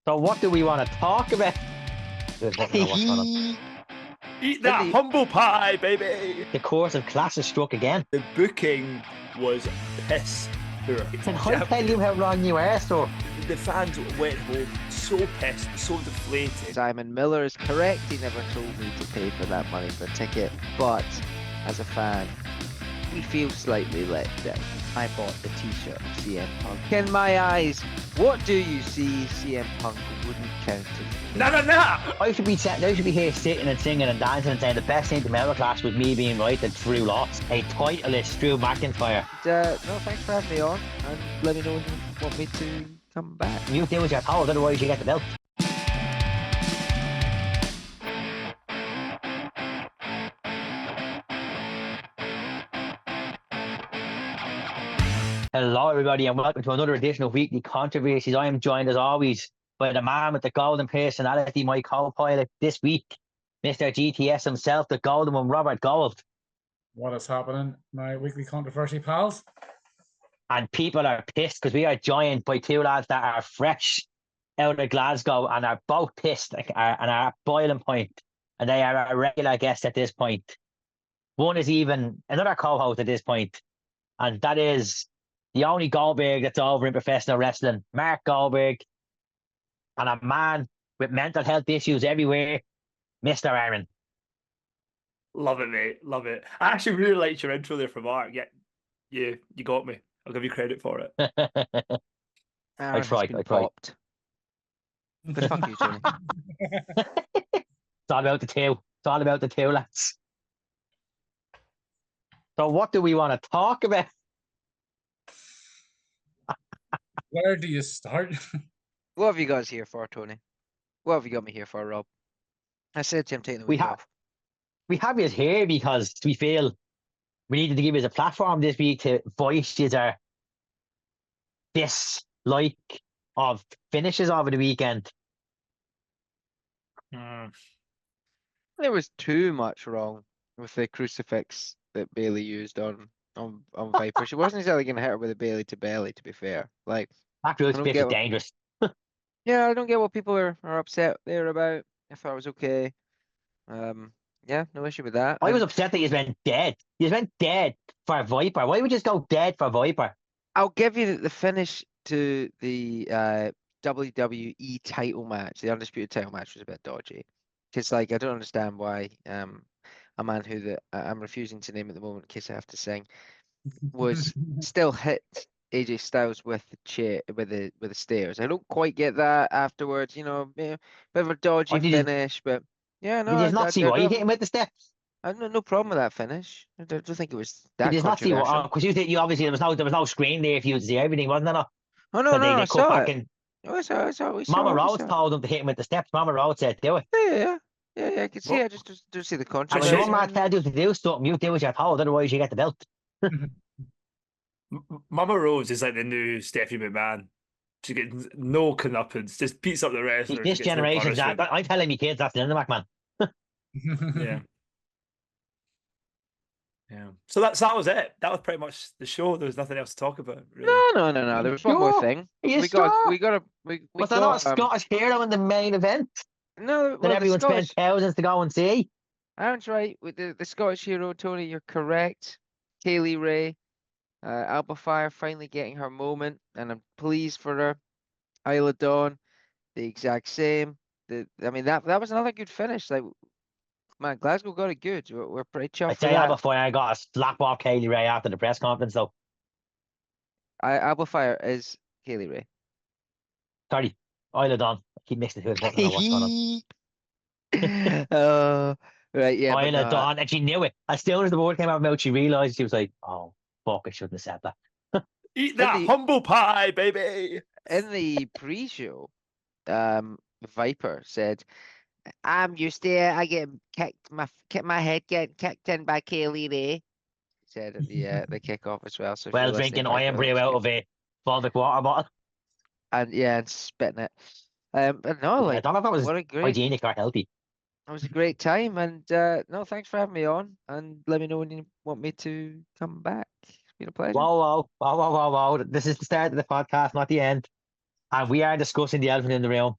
So what do we want to talk about? Good, I don't know what's going on. Eat that humble pie, baby! The course of class has struck again. The booking was piss poor. And I tell you how wrong you are, so. The fans went home so pissed, so deflated. Simon Miller is correct. He never told me to pay for that money for a ticket, but as a fan, we feel slightly let down. I bought the t-shirt of CM Punk. In my eyes, what do you see CM Punk wouldn't count as? No! I should be here sitting and singing and dancing and saying the best thing to middle class was me being right that Drew lost. A titleless Drew McIntyre. No, thanks for having me on, and let me know when you want me to come back. You deal with your told, otherwise you get the belt. Hello everybody and welcome to another edition of Weekly Controversies. I am joined as always by the man with the golden personality, my co-pilot this week, Mr. GTS himself, the golden one, Robert Gold. What is happening, my Weekly Controversy pals? And people are pissed because we are joined by two lads that are fresh out of Glasgow and are both pissed and are at boiling point. And they are a regular guest at this point. One is even another co-host at this point, and that is the only Goldberg that's over in professional wrestling, Mark Goldberg, and a man with mental health issues everywhere, Mr. Aaron. Love it, mate. Love it. I actually really liked your intro there for Mark. Yeah, you got me. I'll give you credit for it. I tried. But fuck you, Tony. It's all about the two. It's all about the two, lads. So what do we want to talk about? Where do you start? What have you guys here for, Tony? What have you got me here for, Rob? I said to him taking the week off. We have you here because we feel we needed to give you a platform this week to voice our dislike of finishes over the weekend. There was too much wrong with the crucifix that Bailey used on Viper. She wasn't exactly going to hit her with a Bailey to belly, to be fair. Like, that crucifix is dangerous. Yeah, I don't get what people are upset there about. I thought it was okay. Yeah, no issue with that. I was upset that you went dead. You went dead for Viper. Why would you just go dead for Viper? I'll give you the finish to the WWE title match, the Undisputed title match, was a bit dodgy. Because, like, I don't understand why a man who I'm refusing to name at the moment in case I have to sing, was still hit AJ Styles with the chair, with the stairs. I don't quite get that afterwards, bit of a dodgy finish, but yeah, no. Did you not see why you hit him with the steps? I have no problem with that finish. I don't think it was that. Did you not see what? Because you obviously there was no screen there for you to see everything, wasn't there? Oh no, no, I saw it. I saw Mama Rhodes told him to hit him with the steps. Mama Rhodes said, "Do it." Yeah, I can see. I just don't see the contract. And when your man tells you to do something, you do as you're told. Otherwise, you get the belt. Mama Rose is like the new Stephanie McMahon. She gets no comeuppance, just beats up the wrestler. This generation, I'm telling me kids that's the end of McMahon. Yeah. So that was it. That was pretty much the show. There was nothing else to talk about. Really. No. There was one more thing. Was that not a Scottish hero in the main event? No, that everyone spent thousands to go and see. Aaron's right with the Scottish hero, Tony. You're correct. Kaylee Ray, Alba Fire finally getting her moment, and I'm pleased for her. Isla Dawn, the exact same. That was another good finish. Like, man, Glasgow got it good. We're pretty chuffed. I say Alba Fire got a slap off Kaylee Ray after the press conference, though. Alba Fire is Kaylee Ray. Sorry, Isla Dawn. I keep mixing the two. I don't know what's going on. Right, yeah. Isla Dawn, and she knew it. As soon as the word came out of her mouth, she realised. She was like, "Oh, fuck! I shouldn't have said that." Eat that humble pie, baby. In the pre-show, Viper said, "I'm used to it. I get my head getting kicked in by Kaylee Ray." He said at the kickoff as well. So drinking iron brew out of a Baltic water bottle. And spitting it. But no, like, I don't know if that was what a great, hygienic or healthy. It was a great time, and no, thanks for having me on, and let me know when you want me to come back. It's been a pleasure. Whoa. This is the start of the podcast, not the end. And we are discussing the elephant in the room.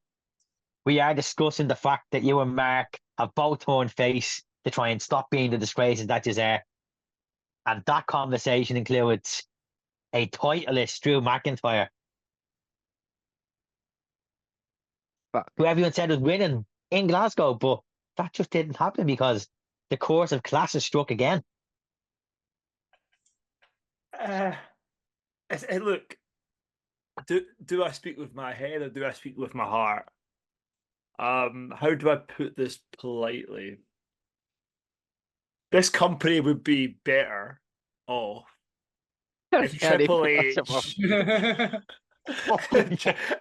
we are discussing the fact that you and Mark have both turned face to try and stop being the disgraces that you are. And that conversation includes a titleist Drew McIntyre, Fuck. who everyone said was winning in Glasgow, but that just didn't happen because the course of class has struck again. Look, do I speak with my head or do I speak with my heart? How do I put this politely? This company would be better off if Triple H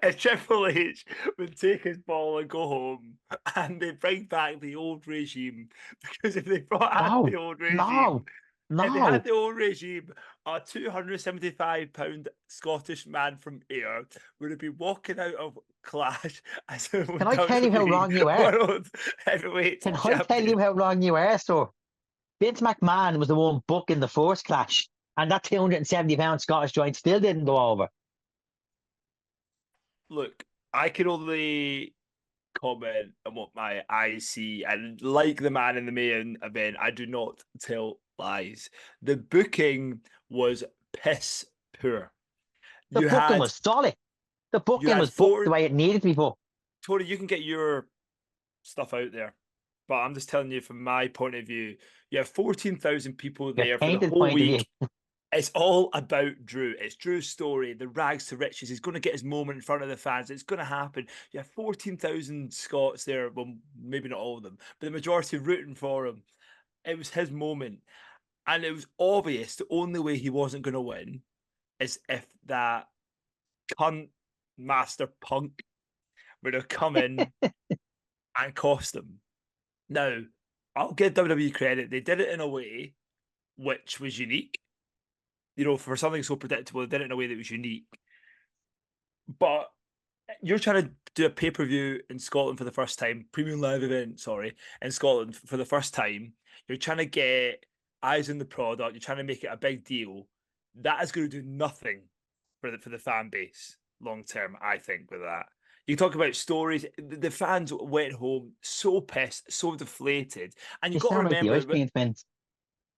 if Triple H would take his ball and go home, and they bring back the old regime, because if they brought out the old regime, if they had the old regime, a 275-pound Scottish man from Ayr would have been walking out of Clash as a Can I tell you how wrong you are? World Heavyweight Can Champion. I tell you how wrong you are, sir? Vince McMahon was the one booking the first Clash, and that 270-pound Scottish joint still didn't go over. Look, I can only comment on what my eyes see, and like the Man in the Main event, I do not tell lies. The booking was piss poor. The booking was solid. The booking was booked the way it needed to be booked. Tony, you can get your stuff out there, but I'm just telling you from my point of view, you have 14,000 people there for the whole week. It's all about Drew. It's Drew's story, the rags to riches. He's going to get his moment in front of the fans. It's going to happen. You have 14,000 Scots there. Well, maybe not all of them, but the majority rooting for him. It was his moment. And it was obvious the only way he wasn't going to win is if that cunt Master Punk would have come in and cost him. Now, I'll give WWE credit. They did it in a way which was unique. You know, for something so predictable, they did it in a way that was unique. But you're trying to do a pay-per-view in Scotland for the first time, premium live event, sorry, in Scotland for the first time. You're trying to get eyes on the product. You're trying to make it a big deal. That is going to do nothing for the fan base long term, I think, with that. You talk about stories. The fans went home so pissed, so deflated. And you've got to remember...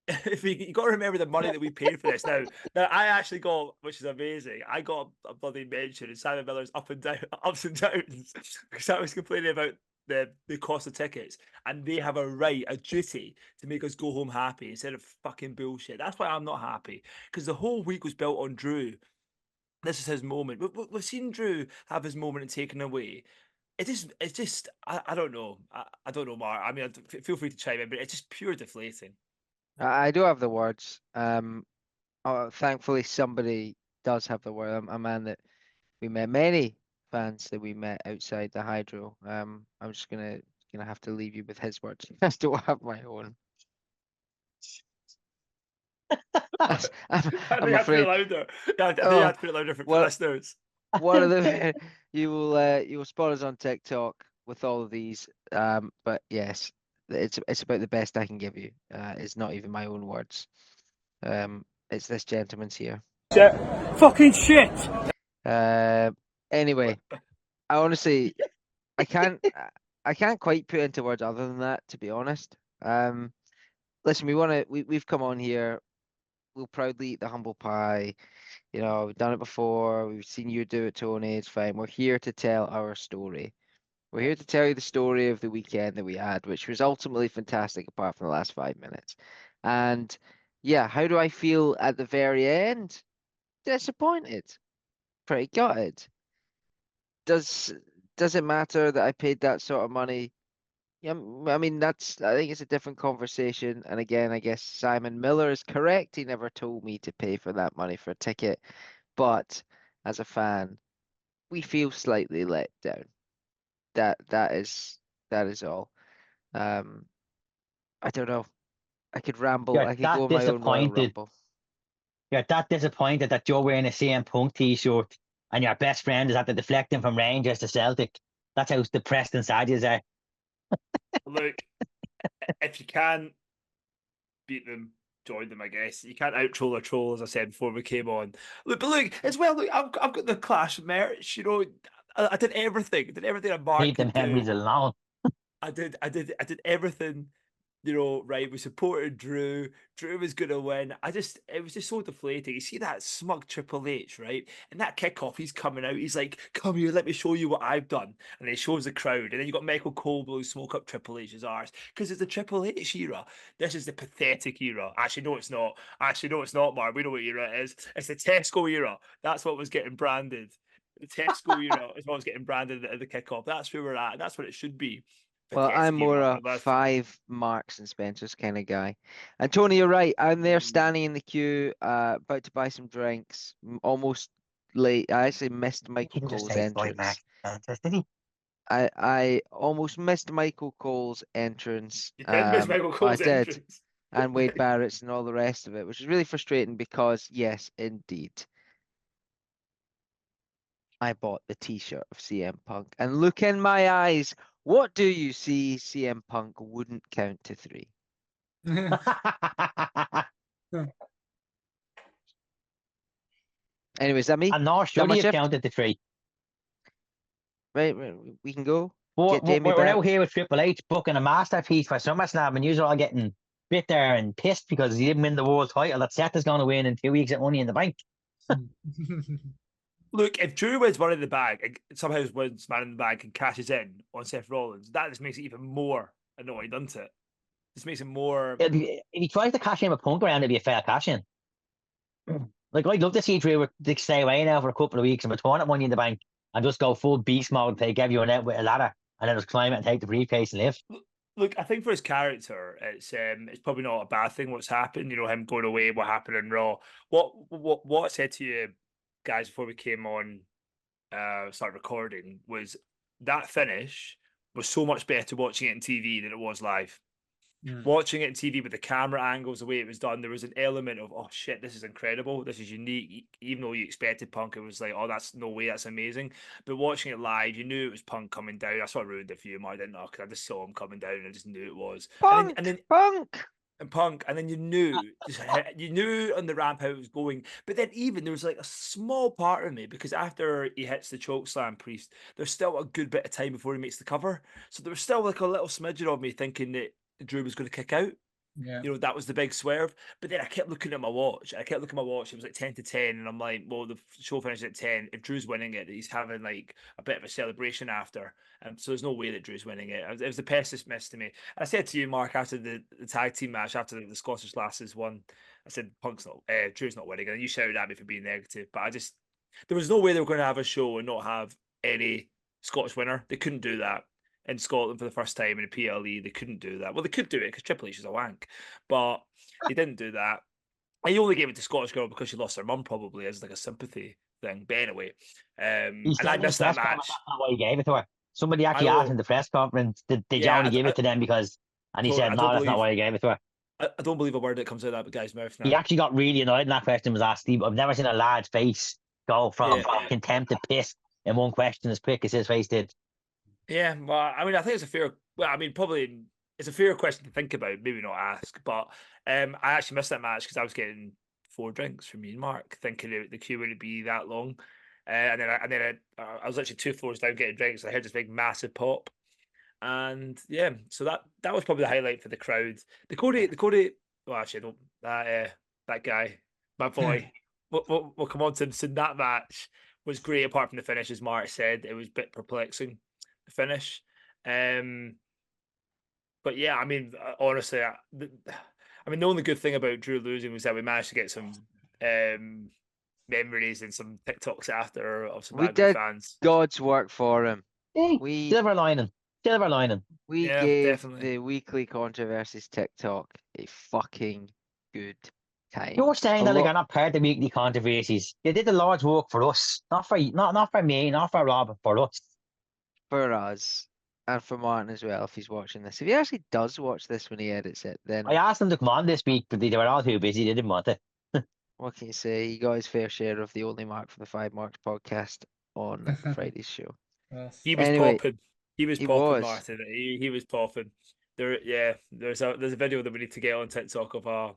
If you got to remember the money that we paid for this. Now I actually got, which is amazing, I got a bloody mention in Simon Miller's ups and downs because I was complaining about the cost of tickets, and they have a duty to make us go home happy instead of fucking bullshit. That's why I'm not happy, because the whole week was built on Drew. This is his moment. We've seen Drew have his moment and taken away. It's just I don't know. I don't know, Mark. I mean, feel free to chime in, but it's just pure deflating. I do have the words. Thankfully, somebody does have the word. A man that we met, many fans that we met outside the Hydro. I'm just gonna have to leave you with his words. I still have my own. I'm afraid. Louder. Yeah, I think you have to put it louder for listeners. One of them, you will spot us on TikTok with all of these. But yes. It's about the best I can give you. It's not even my own words. It's this gentleman's here. Shit. Fucking shit. Anyway, I honestly, I can't quite put into words other than that, to be honest. Listen, we've come on here. We'll proudly eat the humble pie. You know, we've done it before. We've seen you do it, Tony. It's fine. We're here to tell our story. We're here to tell you the story of the weekend that we had, which was ultimately fantastic apart from the last 5 minutes. And yeah, how do I feel at the very end? Disappointed. Pretty gutted. Does it matter that I paid that sort of money? Yeah, I mean, I think it's a different conversation. And again, I guess Simon Miller is correct. He never told me to pay for that money for a ticket. But as a fan, we feel slightly let down. That is all. I don't know. I could ramble. I could go on my own Royal Rumble. You're that disappointed that you're wearing a CM Punk t-shirt and your best friend is at the deflecting from Rangers to Celtic. That's how depressed and sad you are. Look, if you can beat them, join them, I guess. You can't out-troll a troll, as I said before we came on. Look, as well, I've got the Clash merch, you know. I did everything. I did everything a Mark Leave the could do. memories alone. I did everything. Right? We supported Drew. Drew was gonna win. It was just so deflating. You see that smug Triple H, right? And that kickoff, he's coming out. He's like, "Come here, let me show you what I've done." And he shows the crowd. And then you got Michael Cole blowing smoke up Triple H's arse because it's the Triple H era. This is the pathetic era. Actually, no, it's not. Actually, no, it's not, Mark. We know what era it is. It's the Tesco era. That's what was getting branded. The Tesco era is what was getting branded at the kickoff. That's where we're at. That's what it should be. Well, I'm more a FiveMarks and Spencer's kind of guy. And Tony, you're right. I'm there standing in the queue, about to buy some drinks, almost late. I actually missed Michael Cole's entrance. Did he? I almost missed Michael Cole's entrance. You did miss Michael Cole's entrance. And Wade Barrett's and all the rest of it, which is really frustrating because, yes, indeed, I bought the T-shirt of CM Punk. And look in my eyes. What do you see? CM Punk wouldn't count to 3. Anyway, is that me? I'm not sure you've counted to 3. Right, we can go. We're back. out here with Triple H booking a masterpiece for SummerSlam, and you're all getting bitter and pissed because he didn't win the world title that Seth is going to win in 2 weeks at Money in the Bank. Look, if Drew wins Money in the Bank, somehow wins Man in the Bank and cashes in on Seth Rollins, that just makes it even more annoying, doesn't it? This makes it more. If he tries to cash in with Punk around, it'd be a fair cash in. Like, I'd love to see Drew stay away now for a couple of weeks and return at Money in the Bank and just go full beast mode, take everyone out with a ladder, and then just climb it and take the briefcase and live. Look, I think for his character, it's probably not a bad thing what's happened. Him going away, what happened in Raw. What I said to you guys before we came on, started recording, was that finish was so much better watching it on TV than it was live. Watching it on TV with the camera angles, the way it was done, there was an element of, oh shit, this is incredible, this is unique. Even though you expected Punk, it was like, oh, that's no way, that's amazing. But watching it live, you knew it was Punk coming down. That's what ruined it for you, Mark. I didn't know because I just saw him coming down and I just knew it was Punk. And then you knew on the ramp how it was going. But then even there was like a small part of me, because after he hits the choke slam, Priest, there's still a good bit of time before he makes the cover. So there was still like a little smidgen of me thinking that Drew was going to kick out. Yeah. That was the big swerve. But then I kept looking at my watch. It was like 10-10. And I'm like, well, the show finishes at 10. If Drew's winning it, he's having like a bit of a celebration after. So there's no way that Drew's winning it. It was the pessimist to me. I said to you, Mark, after the tag team match, after the Scottish Lasses won, I said, Drew's not winning. And you shouted at me for being negative. But there was no way they were going to have a show and not have any Scottish winner. They couldn't do that. In Scotland for the first time in a PLE, they couldn't do that. Well, they could do it because Triple H is a wank, but they didn't do that. He only gave it to Scottish Girl because she lost her mum, probably as like a sympathy thing. But anyway, and I missed that match. That's not why he gave it to her. Somebody actually asked in the press conference, did you only give it to them because? And he said, no, that's not why he gave it to her. I don't believe a word that comes out of that guy's mouth now. He actually got really annoyed when that question was asked. I've never seen a lad's face go from contempt to piss in one question as quick as his face did. Yeah, well, I mean, I think it's a fair. Well, I mean, probably it's a fair question to think about. Maybe not ask, but I actually missed that match because I was getting 4 drinks from me and Mark, thinking the queue wouldn't be that long, and then I was literally 2 floors down getting drinks. And I heard this big massive pop, and yeah, so that was probably the highlight for the crowd. The Cody. Well, actually, don't that guy, my boy. we'll come on to him. So that match was great, apart from the finish, as Mark said. It was a bit perplexing. Finish, but yeah, I mean, honestly, the only good thing about Drew losing was that we managed to get some memories and some TikToks after of some fans. God's work for him. We silver lining. We gave the Weekly Controversies TikTok a fucking good time. You're saying that they're not part of the Weekly Controversies. They did the Lord's work for us, not for me, not for Rob, but for us. For us, and for Martin as well, if he's watching this. If he actually does watch this when he edits it, then... I asked him to come on this week, but they were all too busy. They didn't want it. What can you say? He got his fair share of the only mark for the FiveMarks podcast on Friday's show. Yes. He was popping. He was popping, Martin. He was popping. There's a video that we need to get on TikTok of our...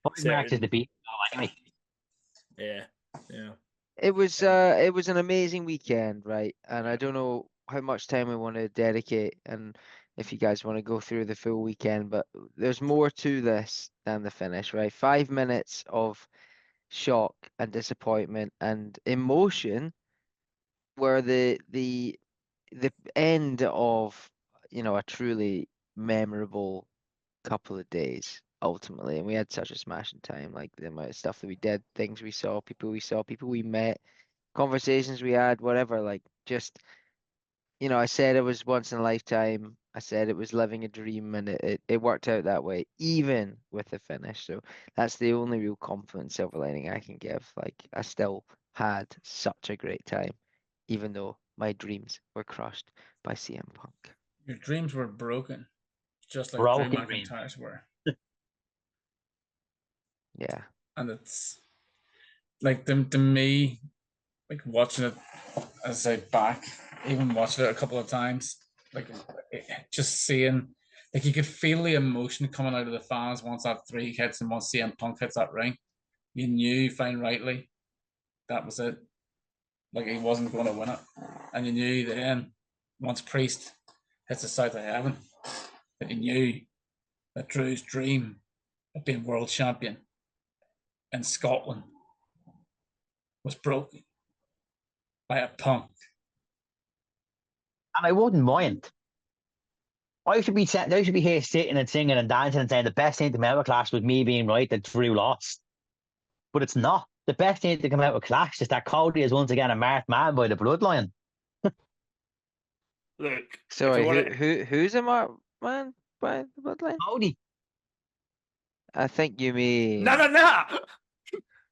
FiveMarks is the beat. Oh, anyway. Yeah. It was an amazing weekend, right? And I don't know how much time we want to dedicate and if you guys want to go through the full weekend, but there's more to this than the finish, right? 5 minutes of shock and disappointment and emotion were the end of, a truly memorable couple of days ultimately. And we had such a smashing time, like the amount of stuff that we did, things we saw, people we met, conversations we had, whatever. Like, just, I said it was once in a lifetime. I said it was living a dream, and it worked out that way, even with the finish. So that's the only real confident silver lining I can give. Like, I still had such a great time, even though my dreams were crushed by CM Punk. Your dreams were broken, just like Drew Broken dream. McIntyre's were. Yeah. And it's like to me, like watching it as I back, even watching it a couple of times, like just seeing, like you could feel the emotion coming out of the fans once that 3 hits and once CM Punk hits that ring. You knew fine rightly that was it. Like he wasn't going to win it, and you knew then once Priest hits the South of Heaven that you knew that Drew's dream of being world champion in Scotland was broken by a Punk. And I wouldn't mind. I should be here sitting and singing and dancing and saying the best thing to come out of Clash was me being right that Drew lost. But it's not. The best thing to come out of Clash is that Cody is once again a marked man by the bloodline. Look, Sorry, who's a marked man by the bloodline? Cody. I think you mean nah.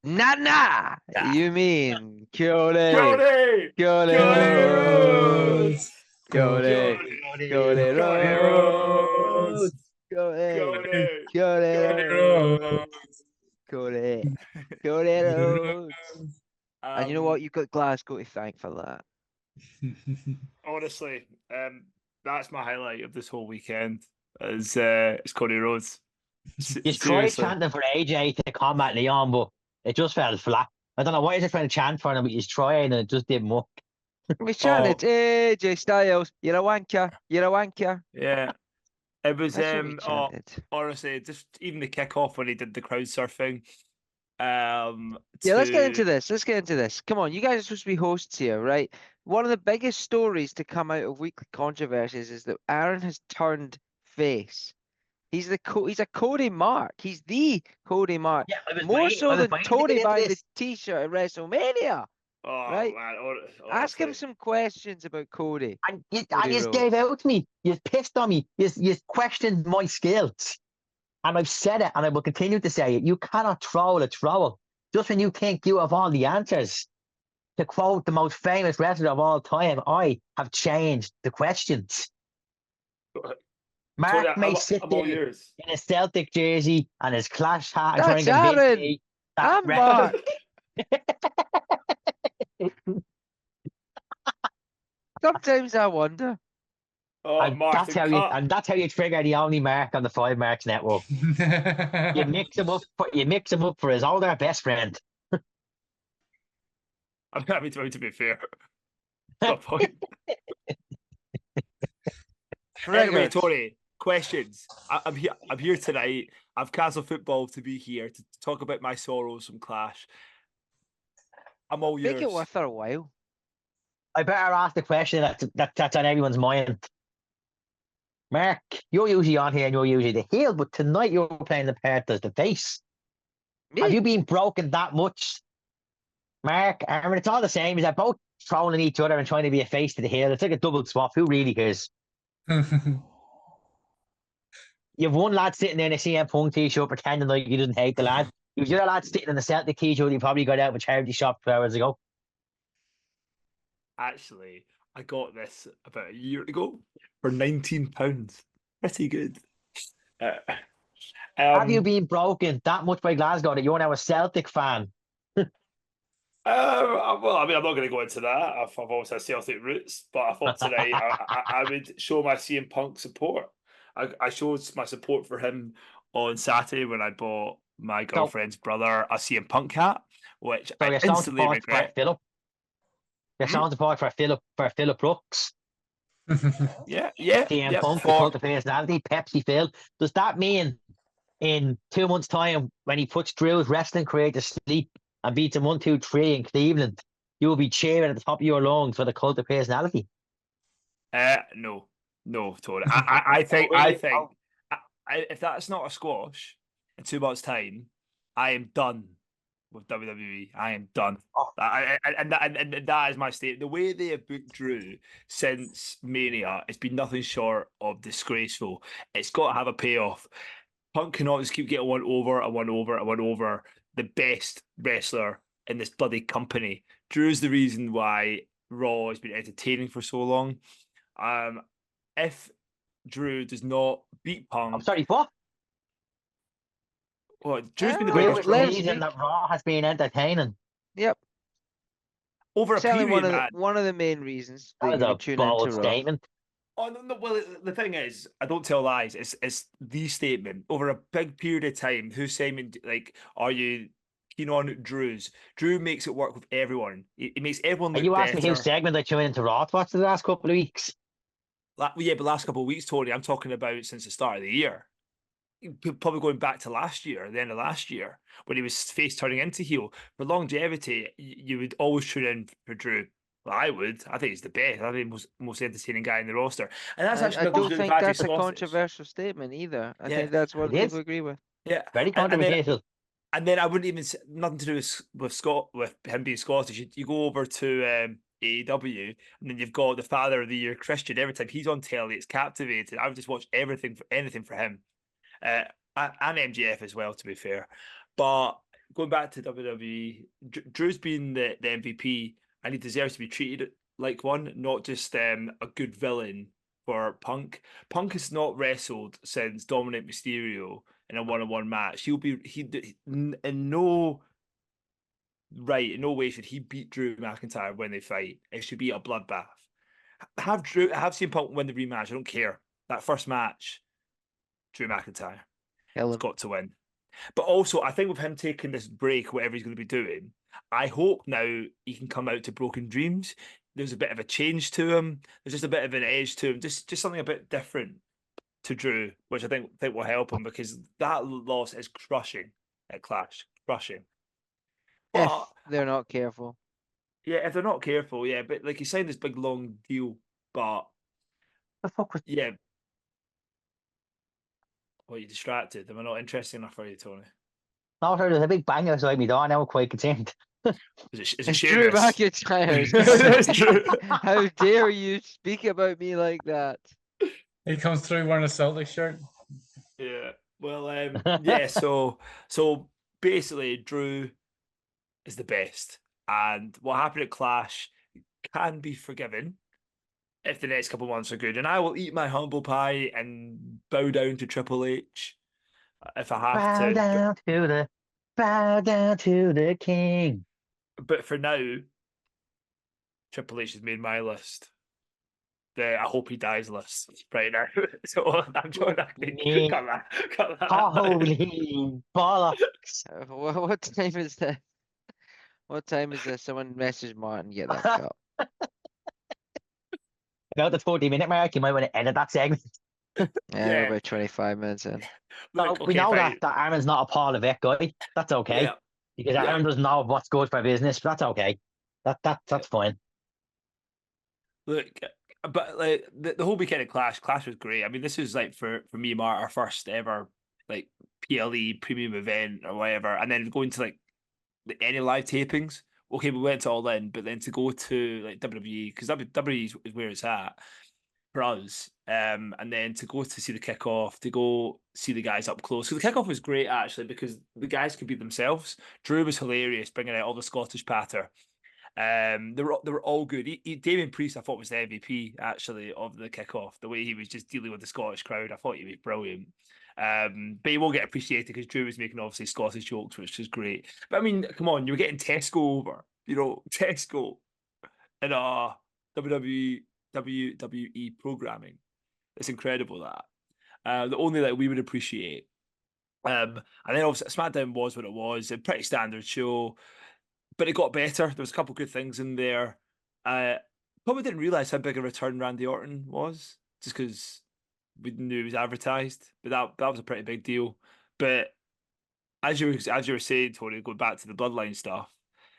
Nah. You mean Cody. Cody Rhodes. Cody Rhodes. And you know what? You've got Glasgow to thank for that. Honestly, that's my highlight of this whole weekend. Is Cody Rhodes. You tried chanting for AJ to combat Leon, but it just fell flat. I don't know why he's trying to chant for him, but he's trying and it just didn't work. We chanted AJ Styles, you're a wanker, you're a wanker. Yeah. It was honestly, just even the kickoff when he did the crowd surfing. Let's get into this. Come on, you guys are supposed to be hosts here, right? One of the biggest stories to come out of Weekly Controversies is that Aaron has turned face. He's a Cody Mark. He's the Cody Mark. Yeah, more so than Tony buying the T-shirt at WrestleMania. Oh, right? Man, ask him some questions about Cody. And you gave out to me. You pissed on me. You questioned my skills. And I've said it, and I will continue to say it. You cannot troll a troll. Just when you think you have all the answers. To quote the most famous wrestler of all time, I have changed the questions. Mark Tony, may sit there in a Celtic jersey and his Clash hat and try and convince me that I'm Mark. Sometimes I wonder. And that's how you trigger the only Mark on the FiveMarks network. you mix him up for his older best friend. I'm happy to be fair. Got a point. Anyway, Tony, questions. I'm here tonight. I've cancelled football to be here to talk about my sorrows from Clash. I'm all yours. Make it worth a while. I better ask the question that's on everyone's mind. Mark, you're usually on here and you're usually the heel, but tonight you're playing the part as the face. Me? Have you been broken that much? Mark, I mean, it's all the same. Is that both trolling each other and trying to be a face to the heel? It's like a double swap. Who really cares? You've one lad sitting there in a CM Punk t-shirt pretending like he doesn't hate the lad. You've the other lad sitting in the Celtic t-shirt he probably got out of a charity shop 2 hours ago. Actually, I got this about a year ago for £19. Pretty good. Have you been broken that much by Glasgow that you're now a Celtic fan? Well, I mean, I'm not going to go into that. I've always had Celtic roots, but I thought tonight I would show my CM Punk support. I showed my support for him on Saturday when I bought my girlfriend's brother a CM Punk hat, which So I you're showing instantly support for regret. Philip. You're showing support for Philip Brooks, Yeah, CM Punk, the cult of personality, Pepsi Phil. Does that mean in 2 months' time, when he puts Drew's wrestling career to sleep and beats him 1-2-3 in Cleveland, you will be cheering at the top of your lungs for the cult of personality? No, Tony. I think, if that's not a squash in 2 months' time, I am done with WWE. I am done. Oh. And that is my state. The way they have booked Drew since Mania, it's been nothing short of disgraceful. It's got to have a payoff. Punk cannot just keep getting one over and one over and one over the best wrestler in this bloody company. Drew's the reason why Raw has been entertaining for so long. If Drew does not beat Punk, I'm sorry, what? well, Drew's been the Drew biggest is the draw. reason that Raw has been entertaining. Yep. Over a Certainly period, one of the main reasons that That you was would a tune into bold Raw. statement. Oh no! Well, the thing is, I don't tell lies. It's the statement over a big period of time. Who's saying, like, are you keen on Drew's? Drew makes it work with everyone. He makes everyone Are look you asking me better. whose segment I tuned into Raw to watch the last couple of weeks? Yeah, but last couple of weeks, Tony, I'm talking about since the start of the year. Probably going back to last year, the end of last year, when he was face turning into heel. For longevity, you would always tune in for Drew. Well, I would. I think he's the best. I think most entertaining guy in the roster, and that's actually I nothing to don't do with the think fact that's he's a Scottish. controversial statement either. I Yeah, think that's what it is. people agree with. Yeah, Very and then controversial. and then I wouldn't even nothing to do with him being Scottish. You go over to AEW, and then you've got the Father of the Year Christian. Every time he's on telly, it's captivating. I would just watch anything for him, uh, and MJF as well. To be fair, but going back to WWE, Drew's been the MVP, and he deserves to be treated like one, not just a good villain for Punk. Punk has not wrestled since Dominic Mysterio in a one-on-one match. In no way should he beat Drew McIntyre when they fight. It should be a bloodbath. Have CM Punk win the rematch. I don't care. That first match, Drew McIntyre has got to win. But also, I think with him taking this break, whatever he's going to be doing, I hope now he can come out to Broken Dreams. There's a bit of a change to him. There's just a bit of an edge to him. Just something a bit different to Drew, which I think will help him, because that loss is crushing at Clash. Crushing. If But they're not careful. yeah, if they're not careful, yeah. But like, he signed this big long deal, but The fuck was yeah. Well, you distracted. Am I not interesting enough for you, Tony? no, sir, there's a big bang outside me door. Now I'm quite concerned. Is it It's Drew Sheamus? McIntyre. It's Drew. How dare you speak about me like that? He comes through wearing a Celtic shirt. Yeah. Well, yeah. So basically, Drew is the best, and what happened at Clash can be forgiven if the next couple of months are good. And I will eat my humble pie and bow down to Triple H if I have bow to. down to the king. But for now, Triple H has made my list. The I hope he dies list right now. So I'm trying to Me. cut that. Holy bollocks. What time is that? What time is this? Someone message Martin, get that cut. About the 40-minute mark, you might want to edit that segment. Yeah, Yeah. we're about 25 minutes in. Look, We okay, know fine. that Aaron's not a Paul Levesque guy. That's okay. Yeah. Because Yeah. Aaron doesn't know what's good for business, but that's okay. That's fine. Look, but like the whole weekend of Clash was great. I mean, this is like for me and Mark, our first ever like PLE premium event or whatever, and then going to like any live tapings. Okay, we went to All In, but then to go to like WWE, because WWE is where it's at for us, and then to go to see the kickoff, to go see the guys up close. So the kickoff was great actually, because the guys could be themselves. Drew was hilarious, bringing out all the Scottish patter. They were all good. Damien Priest, I thought, was the MVP actually of the kickoff. The way he was just dealing with the Scottish crowd, I thought he was brilliant. But he won't get appreciated because Drew was making obviously Scottish jokes, which is great. But I mean, come on, you were getting Tesco over, Tesco in WWE programming. It's incredible that. The only that we would appreciate. And then obviously SmackDown was what it was, a pretty standard show. but it got better. There was a couple of good things in there. Probably didn't realize how big a return Randy Orton was, just because we knew it was advertised. But that was a pretty big deal. But as you were saying, Tony, going back to the bloodline stuff,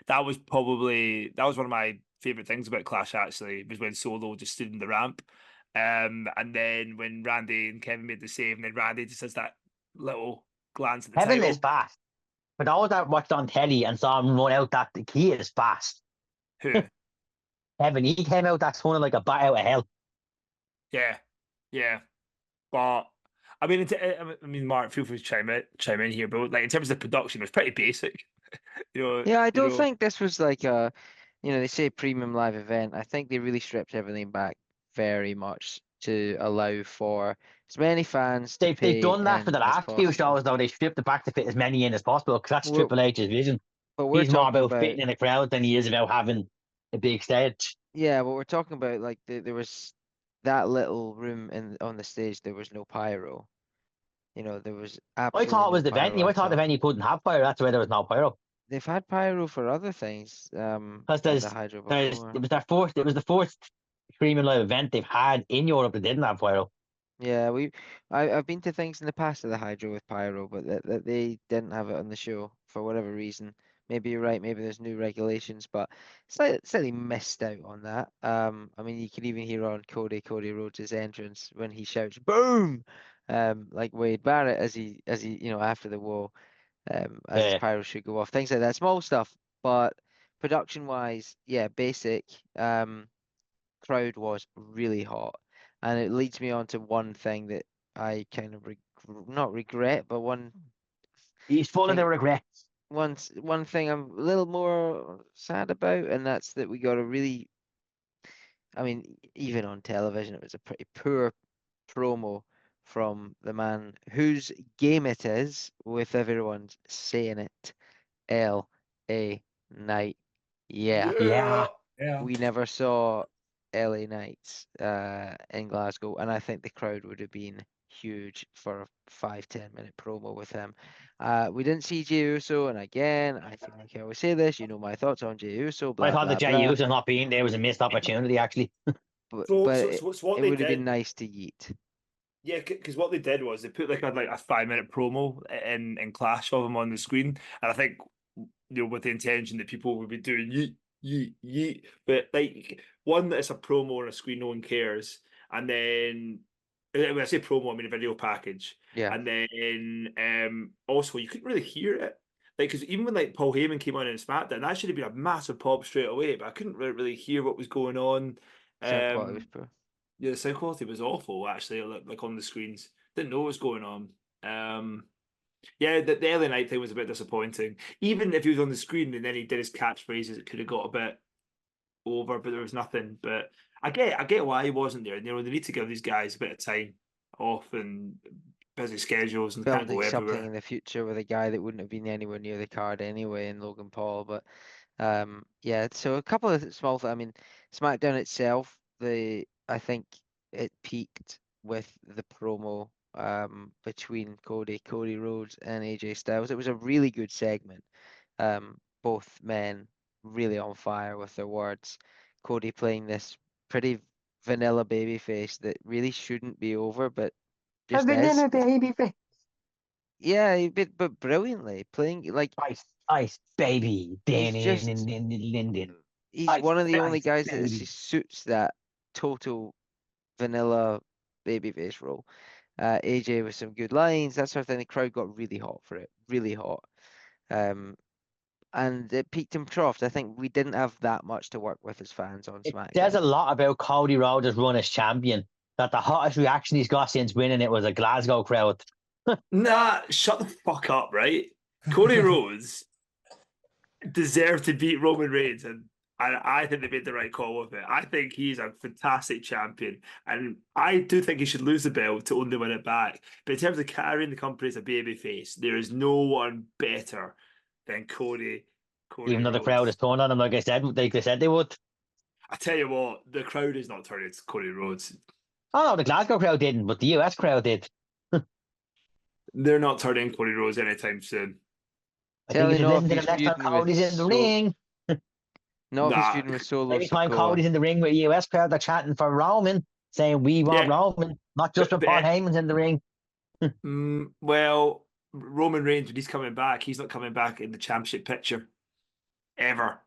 that was one of my favorite things about Clash. Actually, was when Solo just stood in the ramp, and then when Randy and Kevin made the save, and then Randy just has that little glance at the Kevin title. is fast. For those that watched on telly and saw him run out, that he is fast. Who? Kevin, he came out that swinging like a bat out of hell. Yeah. But I mean, Mark, feel free to chime in here. But like in terms of the production, it was pretty basic. Yeah, I don't think this was like a, they say premium live event. I think they really stripped everything back very much to allow for as many fans to They've pay done that for in the as last few possible. shows, though. They stripped it back to fit as many in as possible because that's We're, Triple H's vision. but we're He's more talking about about, fitting in a crowd than he is about having a big stage. yeah, but we're talking about like there was that little room on the stage. There was no pyro. There was I thought absolutely it no was the pyro venue. I at thought the all. venue couldn't have pyro. That's why there was no pyro. They've had pyro for other things Because at the Hydro before. it was the fourth premium live event they've had in Europe that didn't have pyro. Yeah, I've been to things in the past at the Hydro with pyro, but that they didn't have it on the show for whatever reason. Maybe you're right. Maybe there's new regulations, but slightly missed out on that. I mean, you can even hear on Cody Rhodes' entrance when he shouts "boom," like Wade Barrett as he after the wall, as his Yeah. pyro should go off. Things like that, small stuff, but production wise, yeah, basic. Crowd was really hot. And it leads me on to one thing that I kind of not regret, but one He's full of the thing regrets. one thing I'm a little more sad about, and that's that we got a really, I mean, even on television, it was a pretty poor promo from the man whose game it is, with everyone saying it, L.A. Knight. Yeah. Yeah. Yeah. We never saw LA Knights in Glasgow, and I think the crowd would have been huge for a 5-10 minute promo with him. We didn't see Jey Uso, and again, I feel like I always say this, my thoughts on Jey Uso, I blah thought the blah Jey blah. Uso not being there was a missed opportunity, actually. But What it they would have been did, nice to yeet. yeah, because what they did was they put like a 5-minute promo in Clash of him on the screen, and I think with the intention that people would be doing yeet yeet yeet, but like one that is a promo on a screen, no one cares, and then when I say promo, I mean a video package, Yeah. and then also you couldn't really hear it. Like, because even when like Paul Heyman came on in SmackDown, that should have been a massive pop straight away, but I couldn't really hear what was going on. Sound quality was Um, poor. yeah, the sound quality was awful actually, like on the screens. Didn't know what was going on. Yeah, the early night thing was a bit disappointing. Even if he was on the screen and then he did his catchphrases, it could have got a bit over, but there was nothing. But I get why he wasn't there. They need to give these guys a bit of time off and busy schedules and can't Building go something everywhere. in the future with a guy that wouldn't have been anywhere near the card anyway in Logan Paul, but yeah, so a couple of small I mean, SmackDown itself, I think it peaked with the promo between Cody Rhodes and AJ Styles. It was a really good segment. Both men really on fire with their words. Cody playing this pretty vanilla baby face that really shouldn't be over, but just is. Baby face. Yeah, but brilliantly playing like Ice baby. he's just Linden. he's Ice, one of the only ice guys that actually baby. suits that total vanilla babyface role. AJ with some good lines, that sort of thing. The crowd got really hot for it, really hot. And it peaked and troughed. I think we didn't have that much to work with as fans on It says SmackDown. a lot about Cody Rhodes' run as champion that the hottest reaction he's got since winning it was a Glasgow crowd. Nah, shut the fuck up, right? Cody Rhodes deserved to beat Roman Reigns, and I think they made the right call with it. I think he's a fantastic champion, and I do think he should lose the belt to only win it back. But in terms of carrying the company as a babyface, there is no one better than Cody Even though the crowd Rhodes. is torn on him, like they said they would. I tell you what, the crowd is not turning to Cody Rhodes. Oh no, the Glasgow crowd didn't, but the US crowd did. They're not turning Cody Rhodes anytime soon. I think you Telling should off, listen to them he's next time feuding with Cody's in the ring. Not if he's Nah. feuding with Solo Every time Sikoa. Cody's in the ring with a US crowd, they're chanting for Roman, saying we want Yeah. Roman, not just when Paul Heyman's in the ring. Well, Roman Reigns, when he's coming back, he's not coming back in the championship picture ever.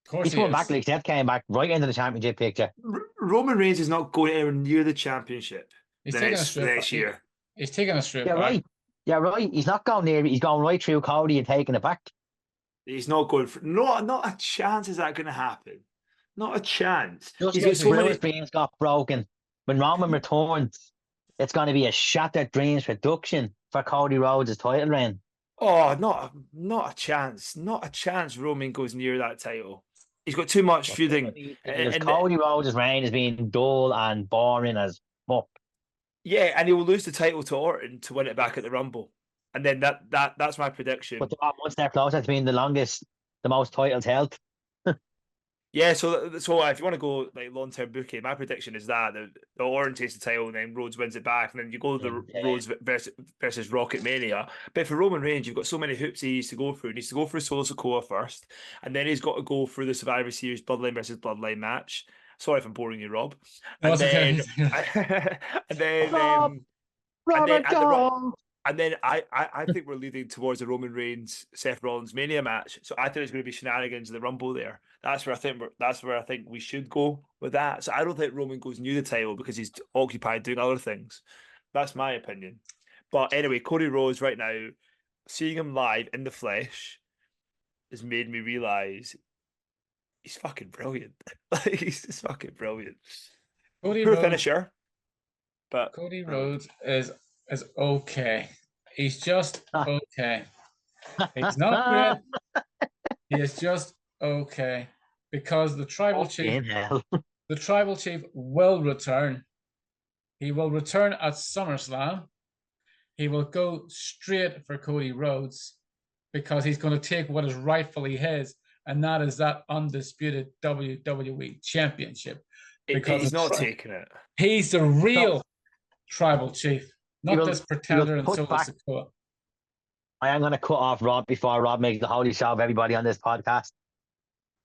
Of course He's he coming is. back like Seth came back right into the championship picture. Roman Reigns is not going anywhere near the championship He's the taking a next, strip next year. He's taking a strip Yeah, back. right. Yeah, right. He's not going near it. He's going right through Cody and taking it back. He's not going for not a chance. Is that going to happen? Not a chance. Just He's when got so many. Drew's dreams got broken, when Roman returns, it's going to be a shattered dreams production for Cody Rhodes' title reign. Oh, not a chance. Not a chance. Roman goes near that title. He's got too much feuding. Because Cody Rhodes' reign has been dull and boring as fuck. Yeah, and he will lose the title to Orton to win it back at the Rumble, and then that's my prediction. But they're one step closer to being the most titles held. Yeah, so if you want to go like long term booking, my prediction is that the Orton takes the title and then Rhodes wins it back, and then you go the Rhodes versus Rocket Mania. But for Roman Reigns, you've got so many hoops he needs to go through. He needs to go through Solo Sikoa first, and then he's got to go through the Survivor Series Bloodline versus Bloodline match. Sorry if I'm boring you, Rob. And then, and then, and then I think we're leading towards a Roman Reigns Seth Rollins Mania match. So I think there's going to be shenanigans in the Rumble there. That's where I think we should go with that. So I don't think Roman goes near the title because he's occupied doing other things. That's my opinion. But anyway, Cody Rhodes right now, seeing him live in the flesh has made me realize he's fucking brilliant. Like he's just fucking brilliant. Poor finisher. But Cody Rhodes is okay. He's just okay. He's not great. He is just okay. Because the tribal chief will return. He will return at SummerSlam. He will go straight for Cody Rhodes because he's going to take what is rightfully his, and that is that undisputed WWE Championship. Because he's not taking it. He's the real tribal chief, not this pretender and Solo Sikoa. I am going to cut off Rob before Rob makes the holy show of everybody on this podcast.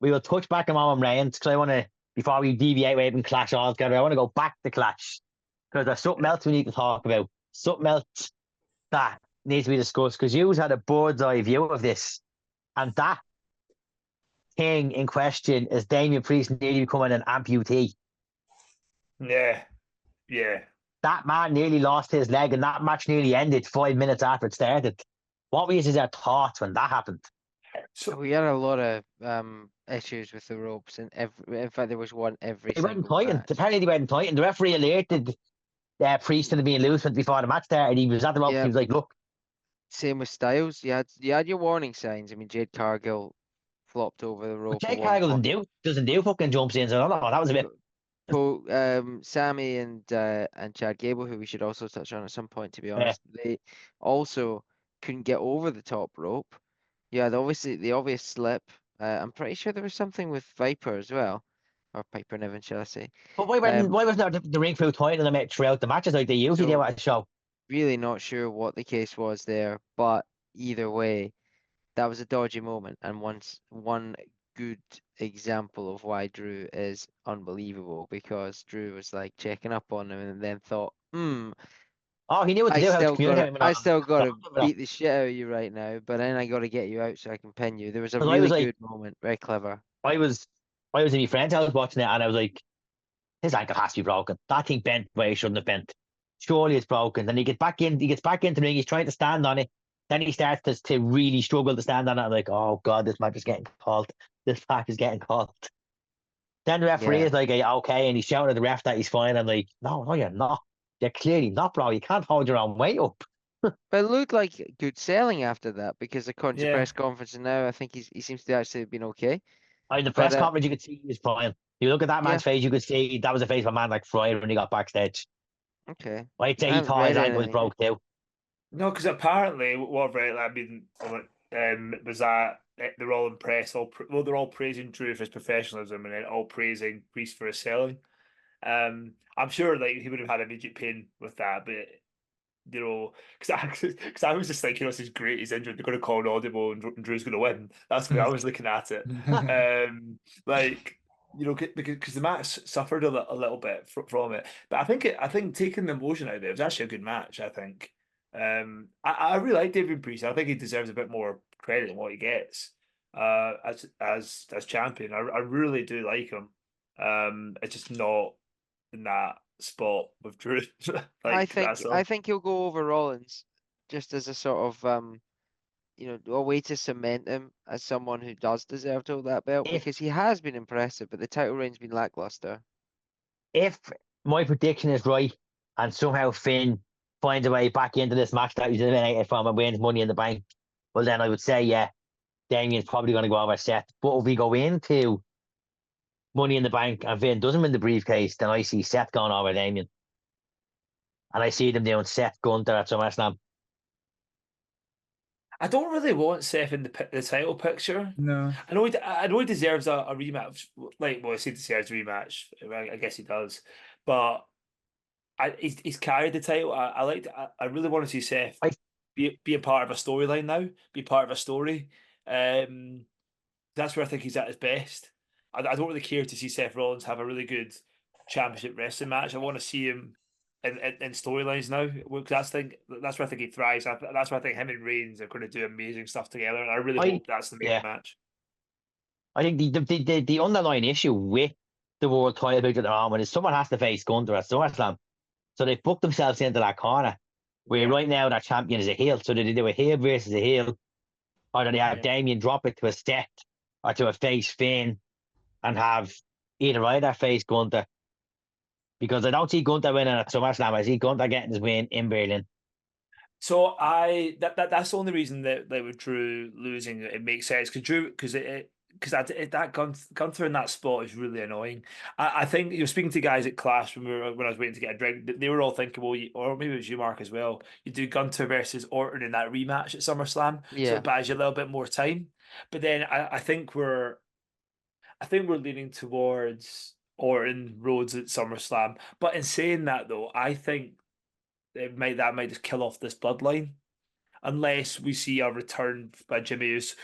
We will touch back on Roman Reigns because I want to, before we deviate away and clash all together, I want to go back to Clash because there's something else we need to talk about. Something else that needs to be discussed because you had a bird's eye view of this, and that thing in question is Damian Priest nearly becoming an amputee. Yeah. That man nearly lost his leg, and that match nearly ended 5 minutes after it started. What were your thoughts when that happened? So we had a lot of issues with the ropes, and in fact there was one every single match. Apparently they weren't tightened. The referee alerted Priest into being loose before the match started. He was at the rope. He was like, "Look." Same with Styles. You had your warning signs. I mean, Jade Cargill flopped over the rope. Jade Cargill doesn't do fucking jumps in. So no, that was a bit. So Sammy and Chad Gable, who we should also touch on at some point, to be honest, they also couldn't get over the top rope. Yeah, the obvious slip. I'm pretty sure there was something with Viper as well, or Piper Niven, shall I say? But why wasn't the ring crew tighter than throughout the matches like they usually do at a show? Really not sure what the case was there, but either way, that was a dodgy moment, and one good example of why Drew is unbelievable, because Drew was like checking up on him and then thought, oh, he knew what to do. I still got to beat the shit out of you right now, but then I got to get you out so I can pin you. There was a really good moment, very clever. I was in my friend's house watching it, and I was like, his ankle has to be broken. That thing bent where he shouldn't have bent. Surely it's broken. Then he gets back into the ring. He's trying to stand on it. Then he starts to really struggle to stand on it. I'm like, oh God, this match is getting called. This match is getting called. Then the referee is like, okay, and he's shouting at the ref that he's fine. I'm like, no, you're not. You're clearly not, bro. You can't hold your own weight up. But it looked like good selling after that, because according to press conference now, I think he seems to actually have been okay. In the press conference, you could see he was fine. You look at that man's face, you could see that was the face of a man like Fryer when he got backstage. Okay. I'd say he thought his ankle was broke too. No, because apparently what I've been was that they're all impressed. They're all praising Drew for his professionalism, and then all praising Priest for his selling. I'm sure like he would have had immediate pain with that, but you know, because I was just thinking, this is great. He's injured. They're going to call an audible, and Drew's going to win. That's the way I was looking at it. Like, you know, because the match suffered a little bit from it, but I think taking the emotion out of it was actually a good match. I think. I really like David Priest. I think he deserves a bit more credit than what he gets as champion. I really do like him. It's just not in that spot with Drew. I Like think that's all. I think he'll go over Rollins just as a sort of a way to cement him as someone who does deserve to hold that belt, If because he has been impressive, but the title reign's been lackluster. if my prediction is right, and somehow Finn finds a way back into this match that he's eliminated from and wins Money in the Bank, well then I would say Damien's probably going to go over Seth. But if we go into Money in the Bank and Finn doesn't win the briefcase, then I see Seth going over Damien, and I see them doing Seth Gunther at SummerSlam. I don't really want Seth in the title picture. No. I know he deserves a rematch. Like, well, I say deserves a rematch. I guess he does, but he's carried the title. I really want to see Seth I be a part of a storyline now, be part of a story. That's where I think he's at his best. I don't really care to see Seth Rollins have a really good championship wrestling match. I want to see him in storylines now. That's where I think he thrives. That's where I think him and Reigns are going to do amazing stuff together. And I really hope that's the main match. I think the underlying issue with the world title picture they're on is someone has to face Gunther at SummerSlam. So they booked themselves into that corner where right now their champion is a heel. So they do a heel versus a heel, or do they have Damien drop it to a Seth or to a face Finn and have either either face Gunther? Because I don't see Gunther winning at SummerSlam. I see Gunther getting his win in Berlin. So that's the only reason that with Drew losing it makes sense, because that Gunther in that spot is really annoying. I think you're speaking to guys at Clash when I was waiting to get a drink. They were all thinking, well, or maybe it was you, Mark, as well. You do Gunther versus Orton in that rematch at SummerSlam, so it buys you a little bit more time. But then I think we're leaning towards Orton Rhodes at SummerSlam. But in saying that, though, I think that might just kill off this bloodline unless we see a return by Jimmy Uso.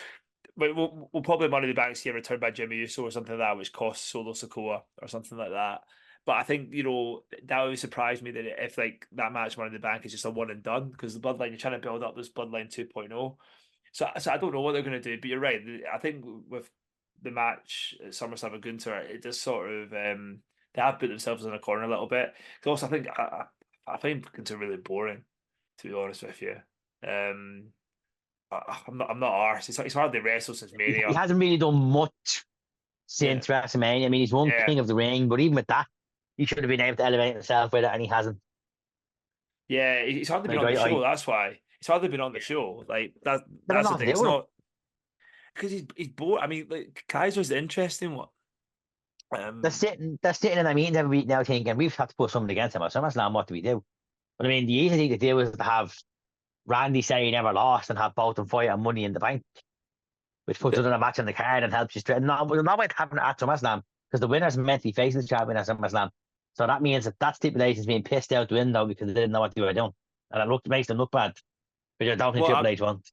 But we'll probably Money in the Bank see a return by Jimmy Uso or something like that, which costs Solo Sikoa or something like that. But I think, that would surprise me that if like that match Money in the Bank is just a one and done, because the bloodline, you're trying to build up this bloodline 2.0. So I don't know what they're going to do, but you're right. I think with the match at SummerSlam with Gunther, it just sort of they have put themselves in a corner a little bit. Because also I think I find Gunther really boring, to be honest with you. I'm not arsed. He's hardly wrestled since Mania. He hasn't really done much since WrestleMania. I mean, he's won King of the Ring, but even with that, he should have been able to elevate himself with it, and he hasn't. Yeah, he's hardly been on the show. That's why he's hardly been on the show. Like that's the thing. It's not because he's bored. I mean, like Kaiser's the interesting one. They're sitting in their meetings every week now thinking we've had to put something against him at SummerSlam. What do we do? But I mean, the easy thing to do is to have Randy say he never lost and have both of them fight on Money in the Bank, which puts another match on the card and helps you straight. No, we're not about having it at SummerSlam because the winner's meant to be facing the champion at SummerSlam. So that means that stipulation is being pissed out the window because they didn't know what they were doing, and it makes them look bad. Which I don't think Triple H wants.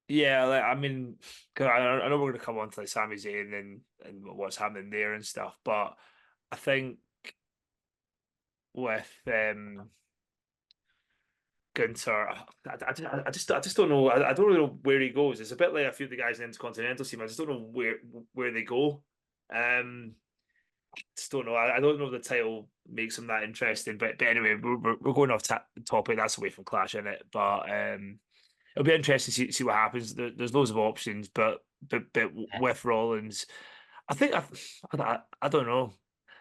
Yeah, like, I mean, cause I know we're going to come on to like Sami Zayn and what's happening there and stuff, but I think with Gunther, I just don't know. I don't really know where he goes. It's a bit like a few of the guys in the Intercontinental team. I just don't know where they go. Just don't know. I don't know if the title makes him that interesting. But anyway, we're going off topic. That's away from Clash, isn't it? But it'll be interesting to see what happens. There's loads of options, but with Rollins, I think I don't know,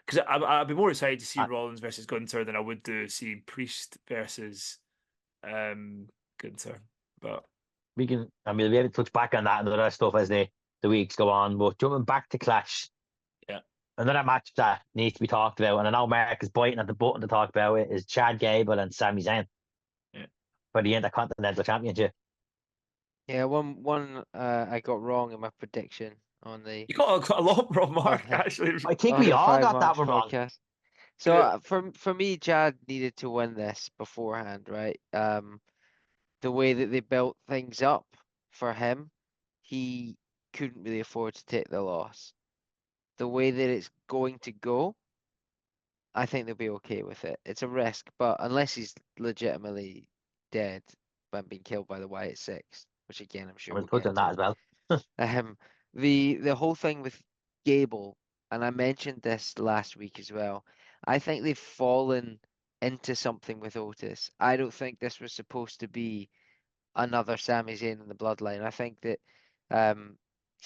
because I'd be more excited to see Rollins versus Gunther than I would do see Priest versus Gunther. But we'll be able to touch back on that and other stuff as the weeks go on. But jumping back to Clash, another match that needs to be talked about, and I know Mark is biting at the button to talk about it, is Chad Gable and Sami Zayn for the Intercontinental Championship. Yeah, one I got wrong in my prediction on the. You got a lot wrong, Mark. Actually, I think we all got that one wrong. So for me, Chad needed to win this beforehand, right? The way that they built things up for him, he couldn't really afford to take the loss. The way that it's going to go, I think they'll be okay with it. It's a risk, but unless he's legitimately dead and being killed by the Wyatt 6, which again I'm sure I was we'll good get on that to. as well. The whole thing with Gable, and I mentioned this last week as well. I think they've fallen into something with Otis. I don't think this was supposed to be another Sami Zayn in the bloodline. I think that um,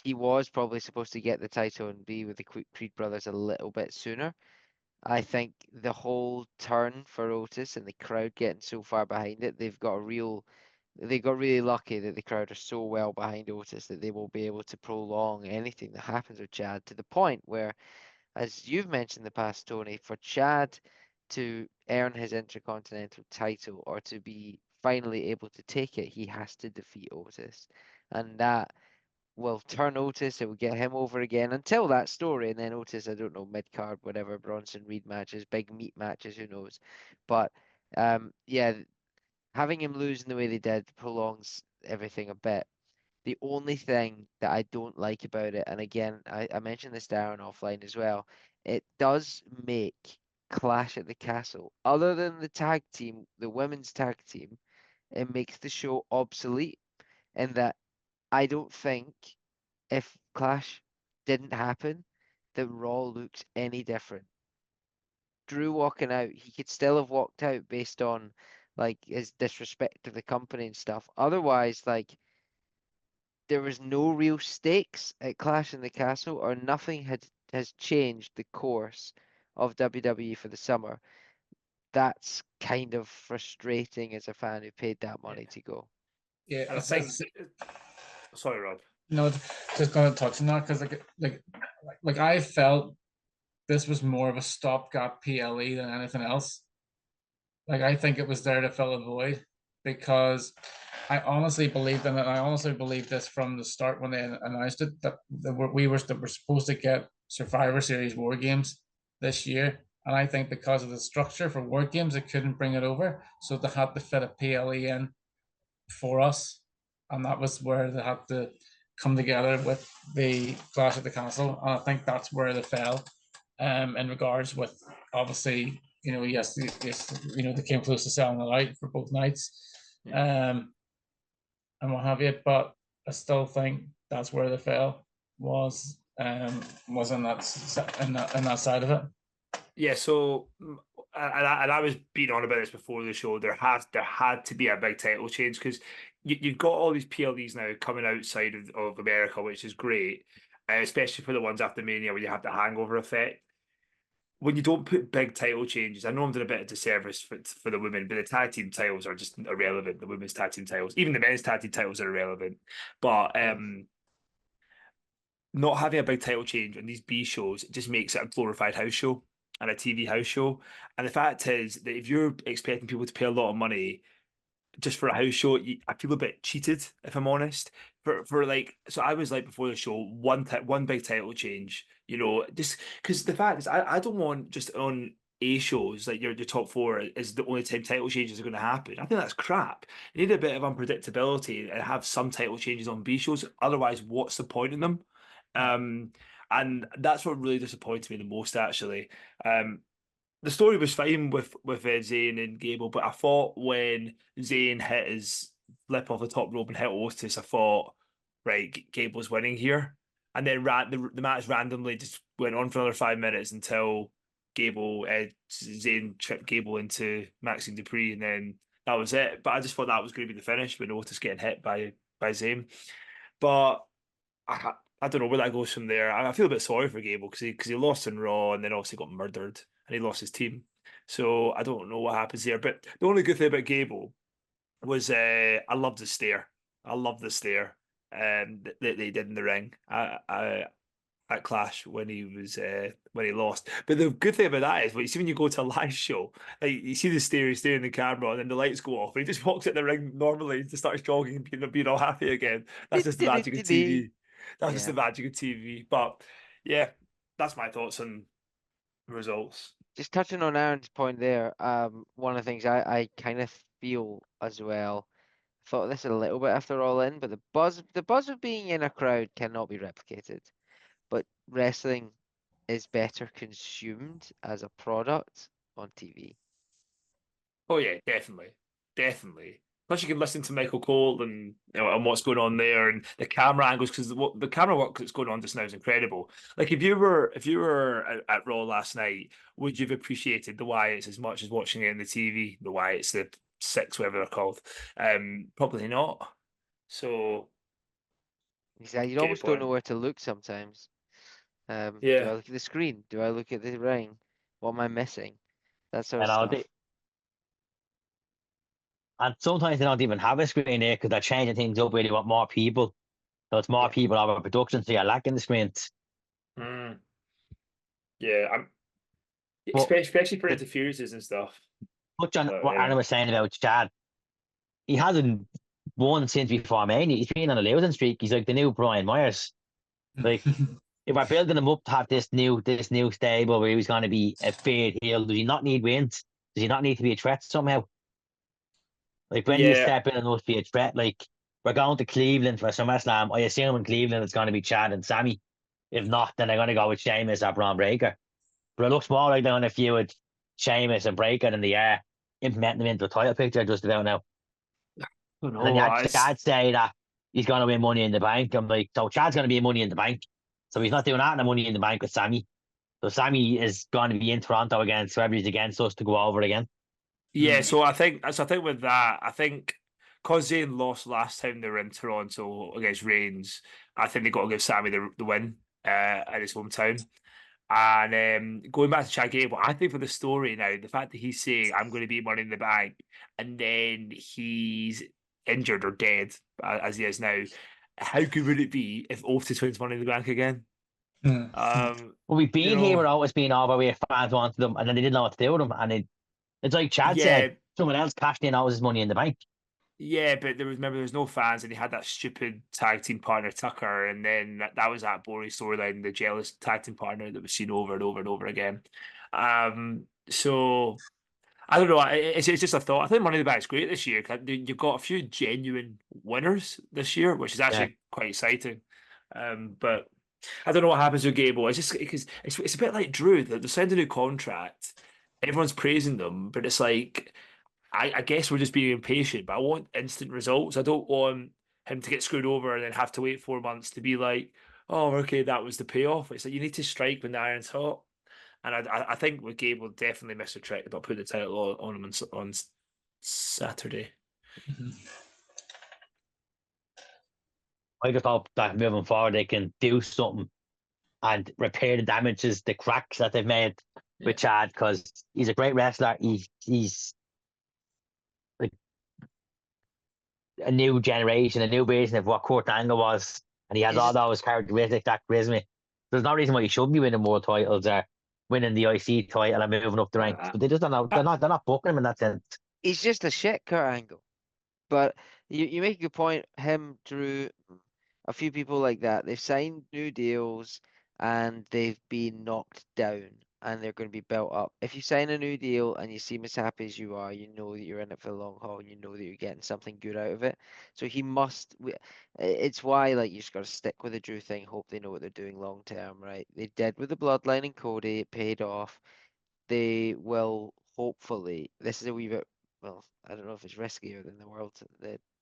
he was probably supposed to get the title and be with the Creed brothers a little bit sooner. I think the whole turn for Otis and the crowd getting so far behind it, they got really lucky that the crowd are so well behind Otis that they will be able to prolong anything that happens with Chad to the point where, as you've mentioned in the past, Tony, for Chad to earn his Intercontinental title or to be finally able to take it, he has to defeat Otis. And that will turn Otis, it will get him over again until that story. And then Otis, I don't know, mid card, whatever, Bronson Reed matches, big meat matches, who knows. But yeah, having him lose in the way they did prolongs everything a bit. The only thing that I don't like about it, and again, I mentioned this to Aaron offline as well, it does make Clash at the Castle, other than the tag team, the women's tag team, it makes the show obsolete in that I don't think if Clash didn't happen, that Raw looks any different. Drew walking out, he could still have walked out based on like his disrespect to the company and stuff. Otherwise, like there was no real stakes at Clash in the Castle, or nothing has changed the course of WWE for the summer. That's kind of frustrating as a fan who paid that money to go. Yeah, And I think. Sorry, Rob. No, just going to touch on that because like I felt this was more of a stopgap PLE than anything else. Like I think it was there to fill a void because I honestly believed in it. I honestly believed this from the start when they announced it that we were supposed to get Survivor Series War Games this year. And I think because of the structure for War Games, they couldn't bring it over. So they had to fit a PLE in for us. And that was where they had to come together with the Clash at the Castle. And I think that's where they fell in regards with obviously, yes, they came close to selling it out for both nights. And what have you, but I still think that's where they fell was in that side of it. Yeah, so and I was beating on about this before the show. There had to be a big title change because you've got all these PLEs now coming outside of America, which is great, especially for the ones after Mania where you have the hangover effect. When you don't put big title changes, I know I'm doing a bit of disservice for the women, but the tag team titles are just irrelevant. The women's tag team titles, even the men's tag team titles are irrelevant. But not having a big title change on these B shows just makes it a glorified house show and a TV house show. And the fact is that if you're expecting people to pay a lot of money just for a house show, I feel a bit cheated, if I'm honest. For like, so I was like before the show, one big title change, just because the fact is, I don't want just on A shows like your top four is the only time title changes are going to happen. I think that's crap. You need a bit of unpredictability and have some title changes on B shows. Otherwise, what's the point in them? And that's what really disappointed me the most, actually. The story was fine with Zayn and Gable, but I thought when Zayn hit his flip off the top rope and hit Otis, I thought, right, Gable's winning here. And then the match randomly just went on for another 5 minutes until Zayn tripped Gable into Maxine Dupree, and then that was it. But I just thought that was going to be the finish with Otis getting hit by Zayn. But I don't know where that goes from there. I feel a bit sorry for Gable because he lost in Raw and then obviously got murdered and he lost his team. So I don't know what happens here. But the only good thing about Gable was I loved the stare. I loved the stare that they did in the ring. At Clash when he lost. But the good thing about that is, you see when you go to a live show, like you see the stare in the camera, and then the lights go off, and he just walks in the ring normally to start jogging and being all happy again. That's just the magic of TV. That's just the magic of TV. But yeah, that's my thoughts on results. just touching on Aaron's point there, one of the things I kind of feel as well, thought this a little bit after All In, but the buzz of being in a crowd cannot be replicated. But wrestling is better consumed as a product on TV. Oh yeah, definitely. Plus, you can listen to Michael Cole and and what's going on there, and the camera angles, because the camera work that's going on just now is incredible. Like if you were at Raw last night, would you have appreciated the Wyatts as much as watching it on the TV? The Wyatts, the six, whatever they're called. Probably not. So Exactly. You get your almost don't know point. where to look sometimes. Do Yeah, I look at the screen? Do I look at the ring? What am I missing? That sort of And stuff. sometimes they don't even have a screen there because they're changing things up really want more people. So it's more Yeah. people over production, so you're lacking the screens. mm, yeah. I'm But especially for the interferences and stuff. touch on But what yeah, Anna was saying about Chad, he hasn't won since before Mania. He's been on a losing streak. He's like the new Brian Myers. Like if we're building him up to have this new stable where he's going to be a feared heel, does he not need wins? Does he not need to be a threat somehow? Like when do you yeah. step in and must be a threat? Like we're going to Cleveland for SummerSlam. I assume in Cleveland it's going to be Chad and Sammy. If not, then they're going to go with Sheamus or Braun Breaker. But it looks more like they're going to feud Sheamus and Breaker in the air, implementing them into a title picture just about now. I don't And then you know. had It's Chad say that he's going to win Money in the Bank. I'm like, so Chad's going to be Money in the Bank. So he's not doing that in the Money in the Bank with Sammy. So Sammy is going to be in Toronto against whoever's against us to go over again. Yeah, so I think with that, I think because Zayn lost last time they were in Toronto against Reigns, I think they got to give Sammy the win at his hometown. And going back to Chad Gable, I think for the story now, the fact that he's saying I'm going to be Money in the Bank, and then he's injured or dead as he is now, how good would it be if Otis wins Money in the Bank again? Well, we've You been here, know, we're always been over where fans wanted them, and then they didn't know what to do with them. And it's like Chad said, yeah, someone else cashed in all his Money in the Bank. yeah, but there was no fans, and he had that stupid tag team partner Tucker, and then that was that boring storyline, the jealous tag team partner that was seen over and over and over again. So I don't know. It's just a thought. I think Money in the Bank is great this year. 'Cause you've got a few genuine winners this year, which is Yeah. actually quite exciting. But I don't know what happens with Gable. It's just because it's a bit like Drew. They signed a new contract. Everyone's praising them, but it's like I guess we're just being impatient, but I want instant results. I don't want him to get screwed over and then have to wait 4 months to be like, oh, okay, that was the payoff. It's like you need to strike when the iron's hot. And I think with Gable definitely missed a trick about putting the title on him on Saturday. I just hope that moving forward they can do something and repair the damages, the cracks that they've made Yeah. with Chad, because he's a great wrestler. He's like a new generation, a new version of what Kurt Angle was, and he has He's all just those characteristics, that charisma. There's no reason why he shouldn't be winning world titles or winning the IC title and moving up the ranks, Uh, but they just don't know. uh, They're not booking him in that sense. he's just a shit Kurt Angle. But you make a good point. Him, Drew, a few people like that. They've signed new deals and they've been knocked down and they're going to be built up. If you sign a new deal and you seem as happy as you are, you know that you're in it for the long haul and you know that you're getting something good out of it. So he must. It's why like you just got to stick with the Drew thing. Hope they know what they're doing long term, right? They did with the Bloodline and Cody. It paid off. They will hopefully. This is a wee bit. Well, I don't know if it's riskier than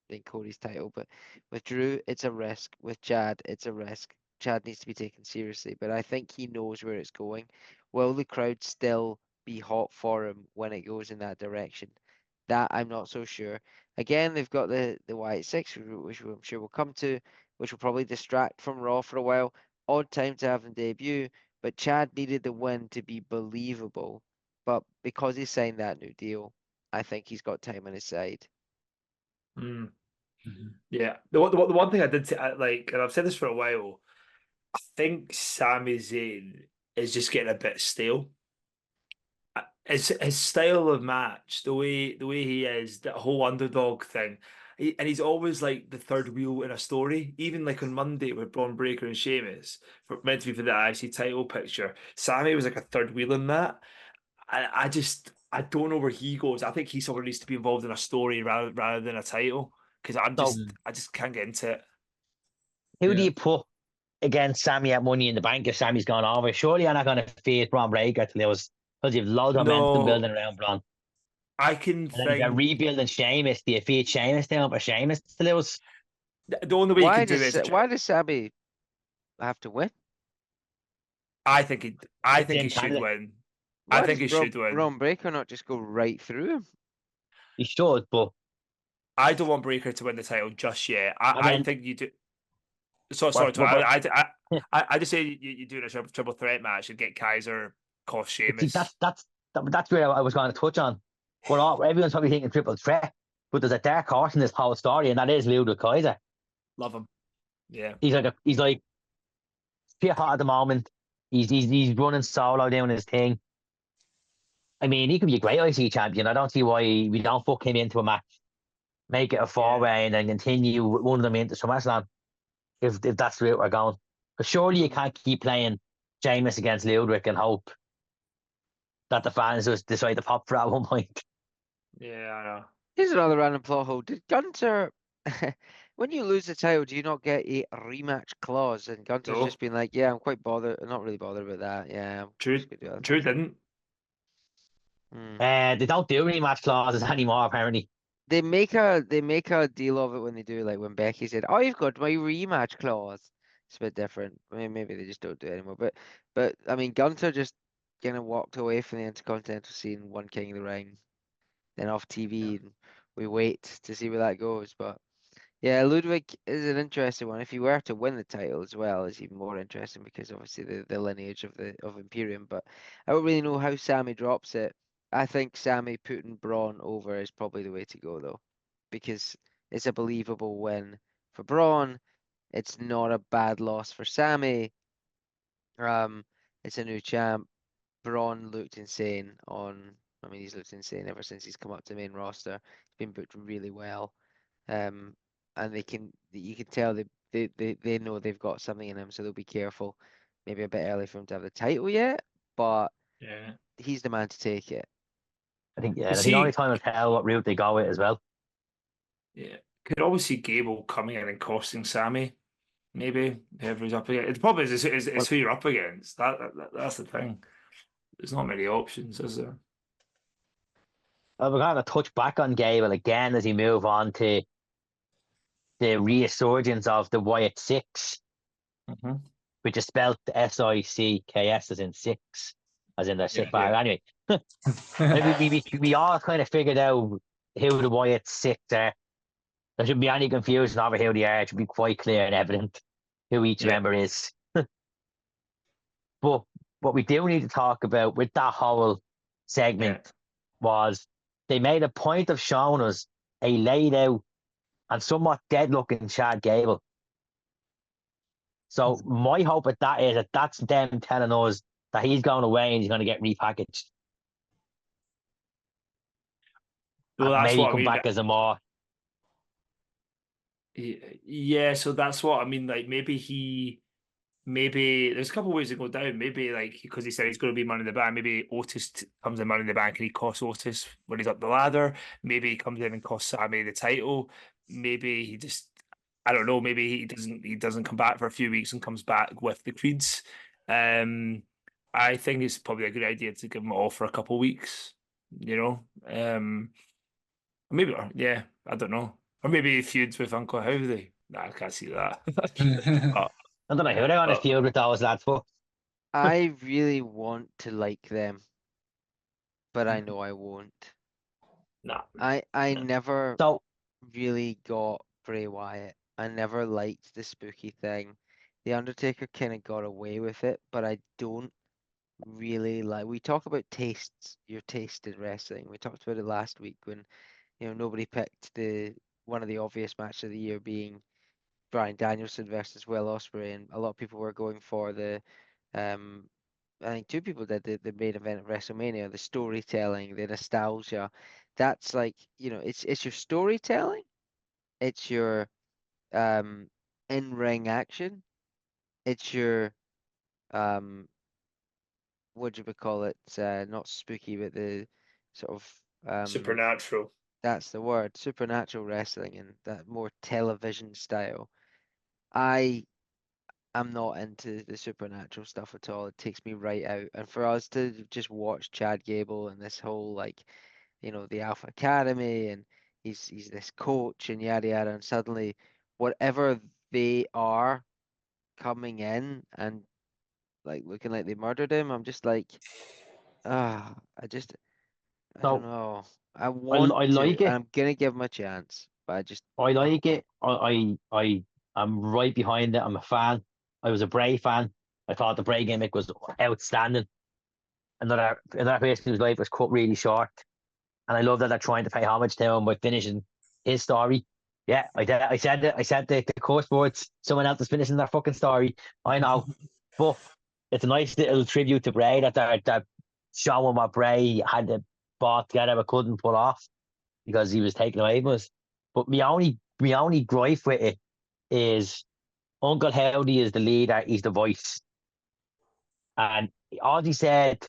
than Cody's title, but with Drew, it's a risk. With Chad, it's a risk. Chad needs to be taken seriously, but I think he knows where it's going. Will the crowd still be hot for him when it goes in that direction? That I'm not so sure. Again, they've got the White Six, which I'm sure we'll come to, which will probably distract from Raw for a while. Odd time to have them debut, but Chad needed the win to be believable. But because he signed that new deal, I think he's got time on his side. mm, yeah. The one thing I did like, and I've said this for a while, I think Sami Zayn is just getting a bit stale. His style of match, the way he is, that whole underdog thing, and he's always like the third wheel in a story. Even like on Monday with Braun Breaker and Sheamus, meant to be for the IC title picture, Sammy was like a third wheel in that. I don't know where he goes. I think he sort of needs to be involved in a story rather than a title, because So I just can't get into it. who do Yeah. you put against Sammy at Money in the Bank if Sammy's gone over? Surely you're not going to face Braun Breaker to lose because you've loads of momentum No, building around Braun. I can And then if you're think rebuilding Sheamus, do you feed Sheamus down for Sheamus to lose? the only way you can do it is Why does Sammy have to win? I It's think in he should Canada. win. I Why think does he should win. Braun Breaker not just go right through him? You should, but I don't want Breaker to win the title just yet. and I then think you do. So what? sorry, Tony, What? I just say you do a triple threat match and get Kaiser, cost But see, Sheamus. that's where I was going to touch on. But everyone's probably thinking triple threat, but there's a dark horse in this whole story, and that is Ludwig Kaiser. Love him. Yeah. He's like pure hot at the moment. He's running solo doing his thing. I mean, he could be a great IC champion. I don't see why we don't fuck him into a match, make it a four-way, and then continue one of them into SummerSlam if that's the route we're going. But surely you can't keep playing Sheamus against Ludwig and hope that the fans just decide to pop for at one point. Yeah, I know. Here's another random plot hole. Did Gunter, when you lose the title, do you not get a rematch clause? And Gunter's No, just been like, yeah, I'm quite bothered. I'm not really bothered about that. Yeah, I'm Drew, just gonna do other Drew things. didn't. Hmm. They don't do rematch clauses anymore, apparently. They make a deal of it when they do, like when Becky said, "Oh, you've got my rematch clause." It's a bit different. I mean, maybe they just don't do it anymore. But I mean, Gunter just kind of walked away from the Intercontinental scene, won King of the Ring, then off Yeah. TV, and we wait to see where that goes. But yeah, Ludwig is an interesting one. If he were to win the title as well, it's even more interesting because obviously the lineage of Imperium. But I don't really know how Sammy drops it. I think Sammy putting Braun over is probably the way to go though, because it's a believable win for Braun. It's not a bad loss for Sammy. It's a new champ. Braun looked insane on. I mean, he's looked insane ever since he's come up to main roster. He's been booked really well. Um, and you can tell they know they've got something in him, so they'll be careful. Maybe a bit early for him to have the title yet, but Yeah. he's the man to take it. I think, But yeah, I think only see, time will tell what route they go with as well. yeah, could always see Gable coming in and costing Sammy. Maybe whoever he's up against. The problem is But who you're up against. That's the thing. There's not many options, is there? we're going to touch back on Gable again as he move on to the resurgence of the Wyatt Six, Mm-hmm. which is spelled SICKS as in six, as in the Yeah, six. yeah. But anyway, we all kind of figured out who the Wyatt Six are. There shouldn't be any confusion over who they are. It should be quite clear and evident who each Yeah. member is. But what we do need to talk about with that whole Yeah. segment was they made a point of showing us a laid out and somewhat dead looking Chad Gable. So my hope with that is that that's them telling us that he's going away and he's going to get repackaged Well, and that's maybe what I come mean. back as a more. Yeah, so that's what I mean. Like maybe there's a couple of ways to go down. Maybe like because he said he's going to be Money in the Bank. Maybe Otis comes in Money in the Bank and he costs Otis when he's up the ladder. Maybe he comes in and costs Sammy the title. Maybe he just I don't know. Maybe he doesn't come back for a few weeks and comes back with the Creeds. Um, I think it's probably a good idea to give him off for a couple of weeks. You know, maybe yeah, I don't know, or maybe he feuds with Uncle Howdy. Nah, I can't see that. But, I don't know who they're going to but feud with those lads for. I really want to like them, but I mm, know I won't. nah, I no. never So really got Bray Wyatt. I never liked the spooky thing. The Undertaker kind of got away with it, but I don't really like. We talk about tastes, your taste in wrestling. We talked about it last week when nobody picked the one of the obvious matches of the year being Bryan Danielson versus Will Ospreay, and a lot of people were going for the um. I think two people did the main event of WrestleMania, the storytelling, the nostalgia. That's like, it's your storytelling, it's your um in-ring action, it's your um what do you call it? Not spooky, but the sort of Supernatural. That's the word. Supernatural wrestling and that more television style. I am not into the supernatural stuff at all. It takes me right out. And for us to just watch Chad Gable and this whole like, the Alpha Academy and he's this coach and yada yada, and suddenly whatever they are coming in and like looking like they murdered him, I'm just like, I don't So know. I want I to, like and it. I'm gonna give him a chance, but I just I like it. I'm right behind it. I'm a fan. I was a Bray fan. I thought the Bray gimmick was outstanding. Another person whose life was cut really short, and I love that they're trying to pay homage to him by finishing his story. Yeah, I did. I said it. I said the curse words. Someone else is finishing their fucking story. I know, but it's a nice little tribute to Bray that they're showing what Bray had to bought together but couldn't pull off because he was taken away from us. But my only gripe with it is Uncle Howdy is the leader. He's the voice, and all he said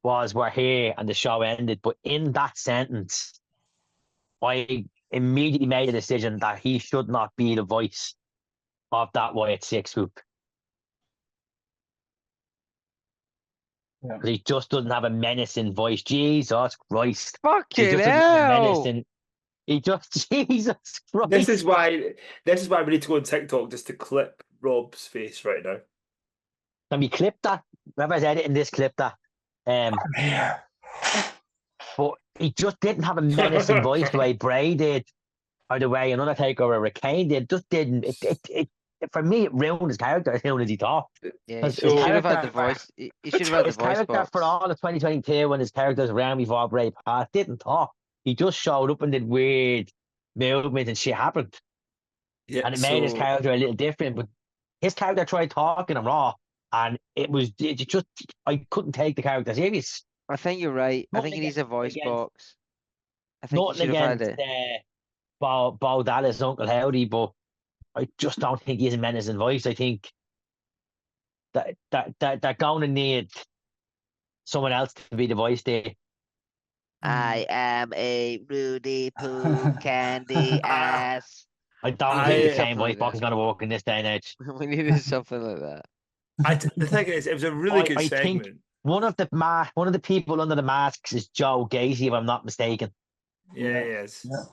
was "we're here" and the show ended. But in that sentence, I immediately made a decision that he should not be the voice of that Wyatt Six group Yeah. because he just doesn't have a menacing voice. Jesus Christ, he fucking just doesn't have a hell. menacing. He just Jesus Christ. This is why we need to go on TikTok just to clip Rob's face right now. Can we clip that? Whoever's editing this, clip that. Yeah. But he just didn't have a menacing voice the way Bray did, or the way another takeover Rick Kane did. Just didn't. For me, it ruined his character as soon as he talked. Yeah, he Because should his have had the character, voice. He should have had the his voice character box. for all of 2022 when his characters around before Bray passed didn't talk. He just showed up and did weird movements and shit happened. Yeah, And it made his character a little different. But his character tried talking on Raw, and it just I couldn't take the character serious. I think you're right. I Nothing think he needs a voice against box. I think he nothing should have had against it. Bo Dallas, Uncle Howdy, but I just don't think he's a menacing voice. I think that they're going to need someone else to be the voice there. I am a Rudy Poo candy ass. I don't I- think the same something voice like box that. is going to work in this day and age. We needed something like that. the thing is, it was a really good I think segment. one of the people under the masks is Joe Gacy, if I'm not mistaken. Yeah, he is. Yeah.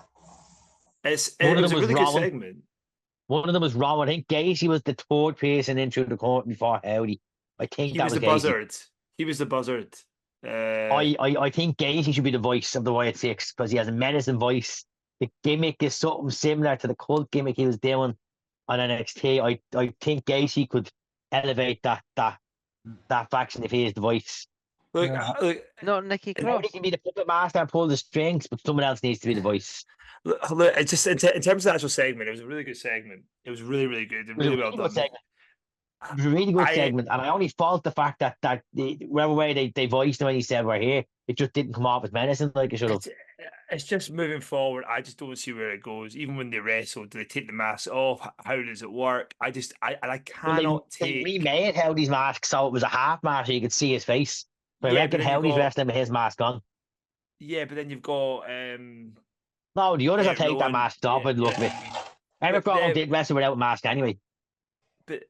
It One of was them a was really good Rowan. segment. One of them was Rowan. I think Gacy was the third person in through the court before Howdy. I think He that was was the Gacy. buzzard. He was the buzzard. I think Gacy should be the voice of the Wyatt Six because he has a menacing voice. The gimmick is something similar to the cult gimmick he was doing on NXT. I think Gacy could elevate that faction if he is the voice. Look, Yeah. look, Not Nikki Cross. He can be the puppet master and pull the strings, but someone else needs to be the voice. look, it's just in terms of the actual segment, it was a really good segment. It was really, really good and It was a really well really good done. segment. It was a really good I- segment, and I only fault the fact that whatever way they voiced him when he said we're here, it just didn't come off as menacing like it should have. It's just moving forward. I just don't see where it goes. Even when they wrestle, do they take the mask off? How does it work? I cannot They take. remade Howdy's mask so it was a half mask so you could see his face. But I Yeah, reckon but then you've Howdy's got- wrestling with his mask on. Yeah, but then you've got No, the others will take that Rowan, mask off and look at Eric But Rowan then- did wrestle without a mask anyway. But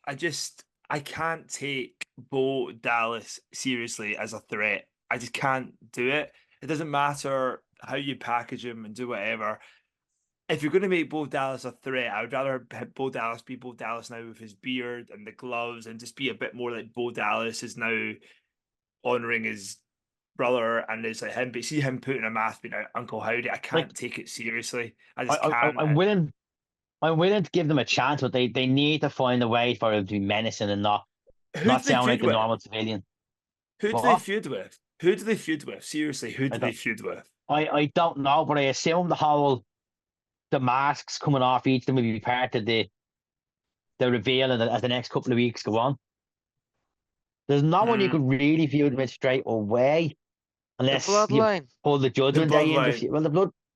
I can't take Bo Dallas seriously as a threat. I just can't do it. It doesn't matter how you package him and do whatever. If you're going to make Bo Dallas a threat, I would rather have Bo Dallas be Bo Dallas now with his beard and the gloves and just be a bit more like Bo Dallas is now honouring his brother and it's like him. But see him putting a mask being Uncle Howdy, I can't take it seriously. I just can't. I'm willing to give them a chance, but they need to find a way for him to be menacing and not sound like a normal civilian. Who do they feud with? Who do they feud with? Seriously, who do they feud with? I don't know, but I assume the masks coming off each of them will be part of the reveal as the next couple of weeks go on. There's no one you could really feud with straight away unless The you bloodline. pull the Judgment Day in. Well,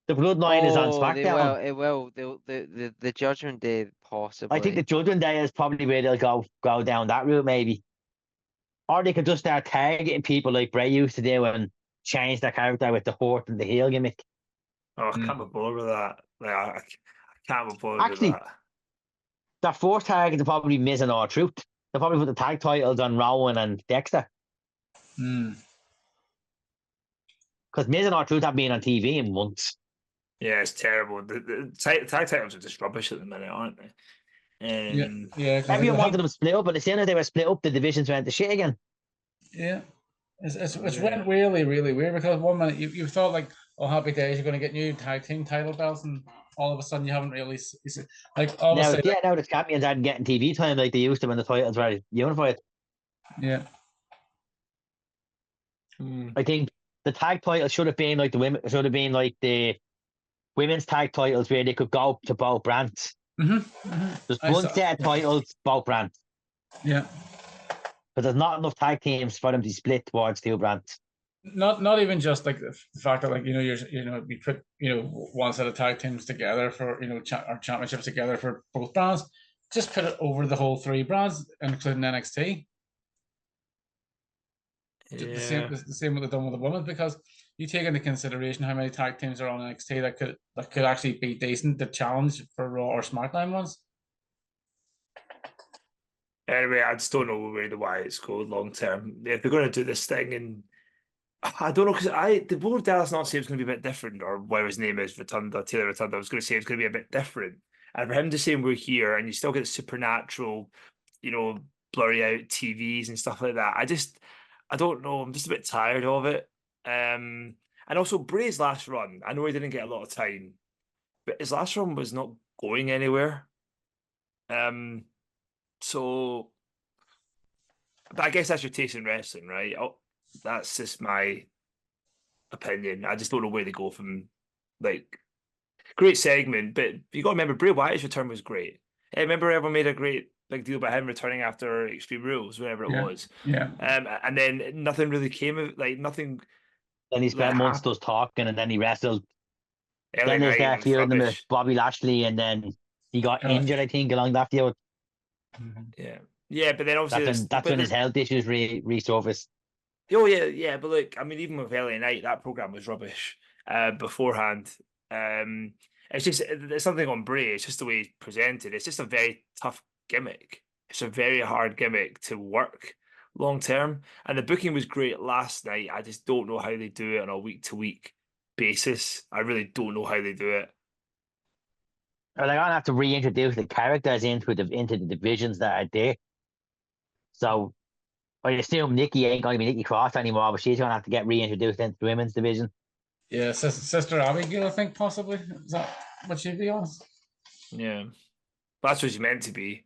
the bloodline is on SmackDown. It will. The Judgment Day possibly. I think the Judgment Day is probably where they'll go down that route, maybe. Or they could just start targeting people like Bray used to do and change their character with the horse and the heel gimmick. Oh, I can't be bothered with that. Like, I can't be bothered with Actually, that. their fourth target is probably Miz and R-Truth. They'll probably put the tag titles on Rowan and Dexter. Mm. Because Miz and R-Truth have been on TV in months. Yeah, it's terrible. The tag titles are just rubbish at the minute, aren't they? Yeah. Everyone wanted them split up, but as soon as they were split up, the divisions went to shit again. Yeah. It's went really, really weird because 1 minute you thought like, oh, happy days, you're going to get new tag team title belts, and all of a sudden you haven't really like obviously. Now the champions aren't getting TV time like they used to when the titles were unified. Yeah. I think the tag titles should have been like the women's tag titles where they could go to both brands. There's one set of titles, both brands. Yeah. But there's not enough tag teams for them to split towards two brands. Not even just like the fact that like we put one set of tag teams together for our championships together for both brands. Just put it over the whole three brands, including NXT. Yeah. The same what they've done with the women, because you take into consideration how many tag teams are on NXT that could actually be decent to challenge for Raw or SmackDown ones. Anyway, I just don't know really why it's called long term. If they're going to do this thing, and I don't know, because the board Dallas not say it's going to be a bit different, or whatever his name is, Taylor Rotunda, I was going to say it's going to be a bit different. And for him to say we're here, and you still get supernatural, blurry out TVs and stuff like that. I don't know. I'm just a bit tired of it. And also Bray's last run, I know he didn't get a lot of time, but his last run was not going anywhere. So, but I guess that's your taste in wrestling, right? That's just my opinion. I just don't know where to go from. Like, great segment, but you got to remember Bray Wyatt's return was great. I remember everyone made a great big deal about him returning after Extreme Rules, whatever it was. Yeah. And then nothing really came of nothing. Then he spent months just talking, and then he wrestled. Then there's that feud with Bobby Lashley, and then he got injured, I think, along that feud. Yeah, but then obviously that's when his health issues resurfaced. Oh yeah, but look, I mean, even with LA Knight, that program was rubbish beforehand. It's something on Bray. It's just the way he's presented. It's just a very tough gimmick. It's a very hard gimmick to work long term. And the booking was great last night. I just don't know how they do it on a week to week basis. I really don't know how they do it. They're going to have to reintroduce the characters into the divisions that are there. So I assume Nikki ain't going to be Nikki Cross anymore, but she's going to have to get reintroduced into the women's division. Yeah, Sister Abigail, I think, possibly. Is that what she'd be on? Yeah, that's what she's meant to be.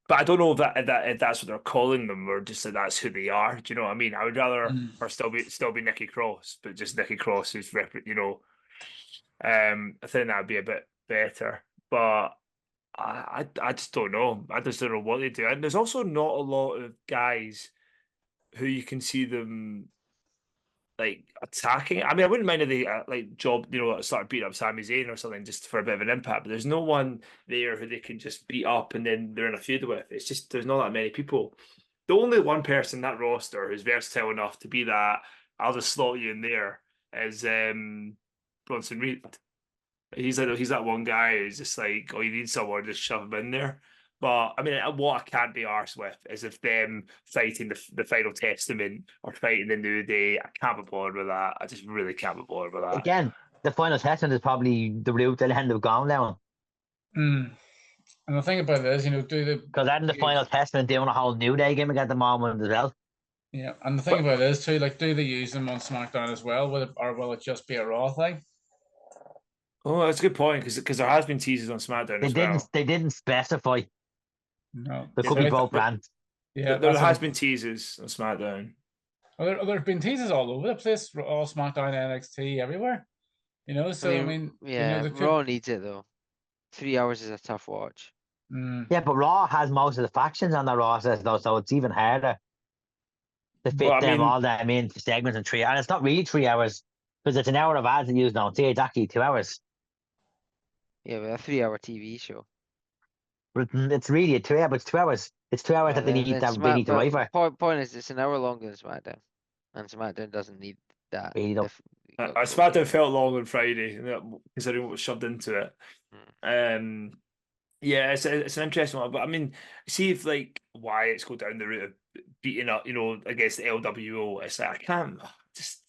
But I don't know if that's what they're calling them, or just that that's who they are. Do you know what I mean? I would rather her still be Nikki Cross, but just Nikki Cross who's I think that would be a bit better. But I just don't know. I just don't know what they do. And there's also not a lot of guys who you can see them like attacking. I mean, I wouldn't mind if they job, start beating up Sami Zayn or something just for a bit of an impact. But there's no one there who they can just beat up and then they're in a feud with. It's just there's not that many people. The only one person in that roster who's versatile enough to be that I'll just slot you in there is Bronson Reed. He's that one guy who's just like, oh, you need someone, just shove him in there. But I mean, what I can't be arsed with is if them fighting the Final Testament or fighting the New Day. I can't be bothered with that. I just really can't be bothered with that. Again, the Final Testament is probably the route they'll end up going down. And the thing about it is, because then the Final Testament doing a whole New Day gimmick at the moment as well. Yeah, and the thing about it is too, do they use them on SmackDown as well, or will it just be a Raw thing? Oh, that's a good point because there has been teasers on SmackDown as well. They didn't specify. No, there could be both brands. Yeah, there has been teasers on SmackDown. Well, there have been teasers all over the place, all SmackDown, NXT, everywhere. So I mean Raw needs it though. 3 hours is a tough watch. Yeah, but Raw has most of the factions on the roster though, so it's even harder to fit all them into segments in 3 hours. And it's not really 3 hours because it's an hour of ads that you don't see. It's actually 2 hours. Yeah, but a 3 hour TV show. But it's really a 2 hour. But it's 2 hours. It's 2 hours that they need to they need to wait for. Point is, it's an hour longer than SmackDown, and SmackDown doesn't need that. Really don't. SmackDown felt long on Friday, considering what was shoved into it. Yeah, it's an interesting one, but I mean, see if like Wyatt's go down the route of beating up, against the LWO. It's like I can't just.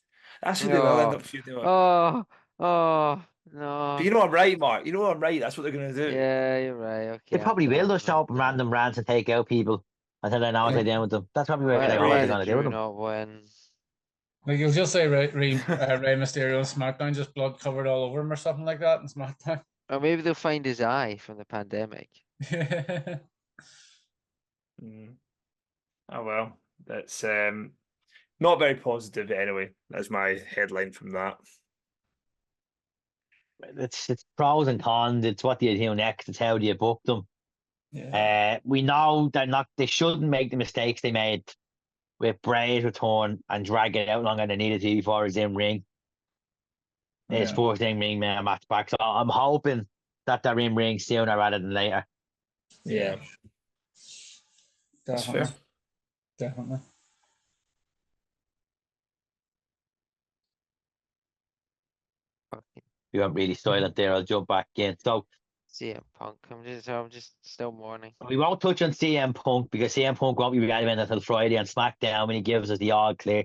That's who they will end up feuding with. Oh no! But you know I'm right, Mark. You know I'm right. That's what they're gonna do. Yeah, you're right. Okay. They probably will just show up in random rants and take out people until they know what they're doing with them. That's probably what they're gonna do with them. Not win. Like you'll just say Rey Mysterio on SmackDown, just blood covered all over him or something like that in SmackDown. Or maybe they'll find his eye from the pandemic. Oh well, that's not very positive anyway. That's my headline from that. It's pros and cons. It's what do you do next. It's how do you book them. Yeah. We know they shouldn't make the mistakes they made with Bray's return and drag it out longer than they needed to before his in-ring. His first in-ring match back. So I'm hoping that they're in-ring sooner rather than later. Yeah. That's fair. Definitely. You weren't really silent there. I'll jump back in. So CM Punk. I'm just still mourning. We won't touch on CM Punk because CM Punk won't be relevant until Friday on SmackDown when he gives us the all clear.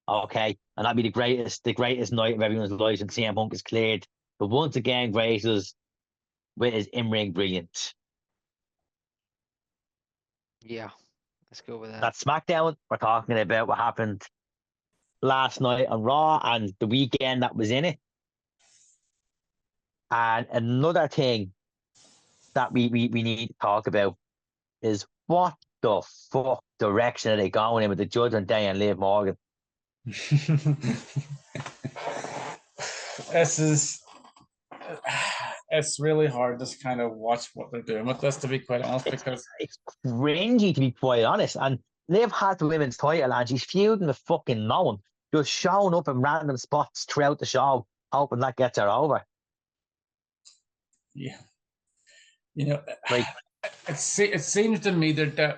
Okay, and that'd be the greatest night of everyone's lives, and CM Punk is cleared. But once again, graces with his in-ring brilliance. Yeah, let's go with that. That SmackDown, we're talking about what happened last night on Raw and the weekend that was in it. And another thing that we need to talk about is what the fuck direction are they going in with the Judgment Day and Liv Morgan? It's really hard to kind of watch what they're doing with this, to be quite honest, because it's cringy, to be quite honest. And Liv has the women's title and she's feuding with fucking no one, just showing up in random spots throughout the show, hoping that gets her over. Yeah, like it seems to me to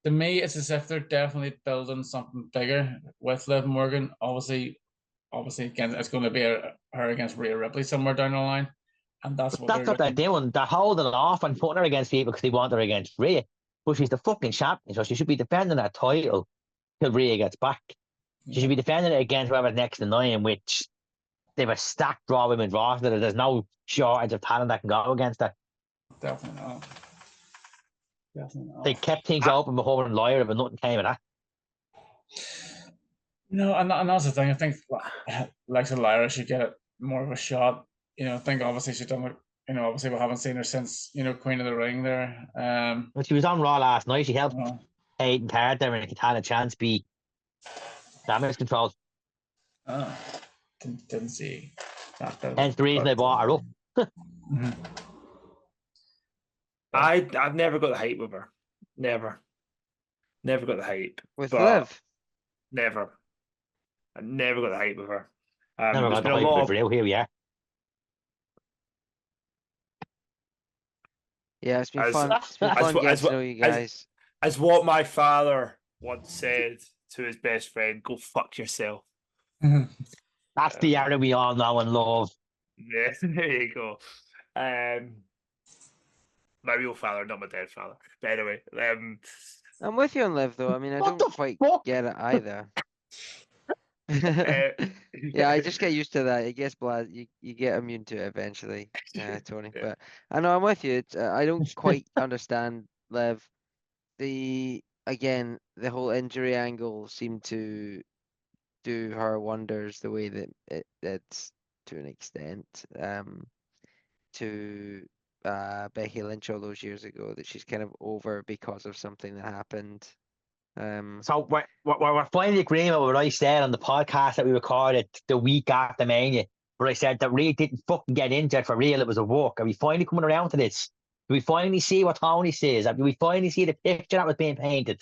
me it's as if they're definitely building something bigger with Liv Morgan. Obviously, again, it's going to be her against Rhea Ripley somewhere down the line, and that's what they're doing. They're holding it off and putting her against people because they want her against Rhea, but she's the fucking champion, so she should be defending her title till Rhea gets back. She should be defending it against whoever's next in line, which they have a stacked Raw women's roster. There's no shortage of talent that can go against her. Definitely not. They kept things open with her and Lyra, but nothing came of that. No, and that's the thing. I think Alexa Lyra should get more of a shot. I think obviously she's done. Obviously we haven't seen her since Queen of the Ring there. When she was on Raw last night, she helped Hayden Carter and Katana Chance beat Damage Control. Oh, didn't see that. Hence the reason they bought her up. Mm-hmm. I've never got the hype with her. Never got the hype with Liv. Never. I never got the hype with her. Never got the hype with real. Here we are. Yeah, it's been fun. It's been fun getting to know you guys. As what my father once said to his best friend, "Go fuck yourself." That's the era we all know and love. Yeah, there you go. My real father, not my dead father. But anyway, I'm with you on Liv though. I mean, I don't quite get it either. Yeah, I just get used to that. It gets bland. You get immune to it eventually, Tony. Yeah. But I know I'm with you. I don't quite understand Liv. The whole injury angle seemed to do her wonders the way that it's to an extent. To Becky Lynch all those years ago, that she's kind of over because of something that happened. So we're finally agreeing with what I said on the podcast that we recorded the week after Mania, where I said that Rhea didn't fucking get injured for real. It was a walk. Are we finally coming around to this? Do we finally see what Tony says? Do we finally see the picture that was being painted?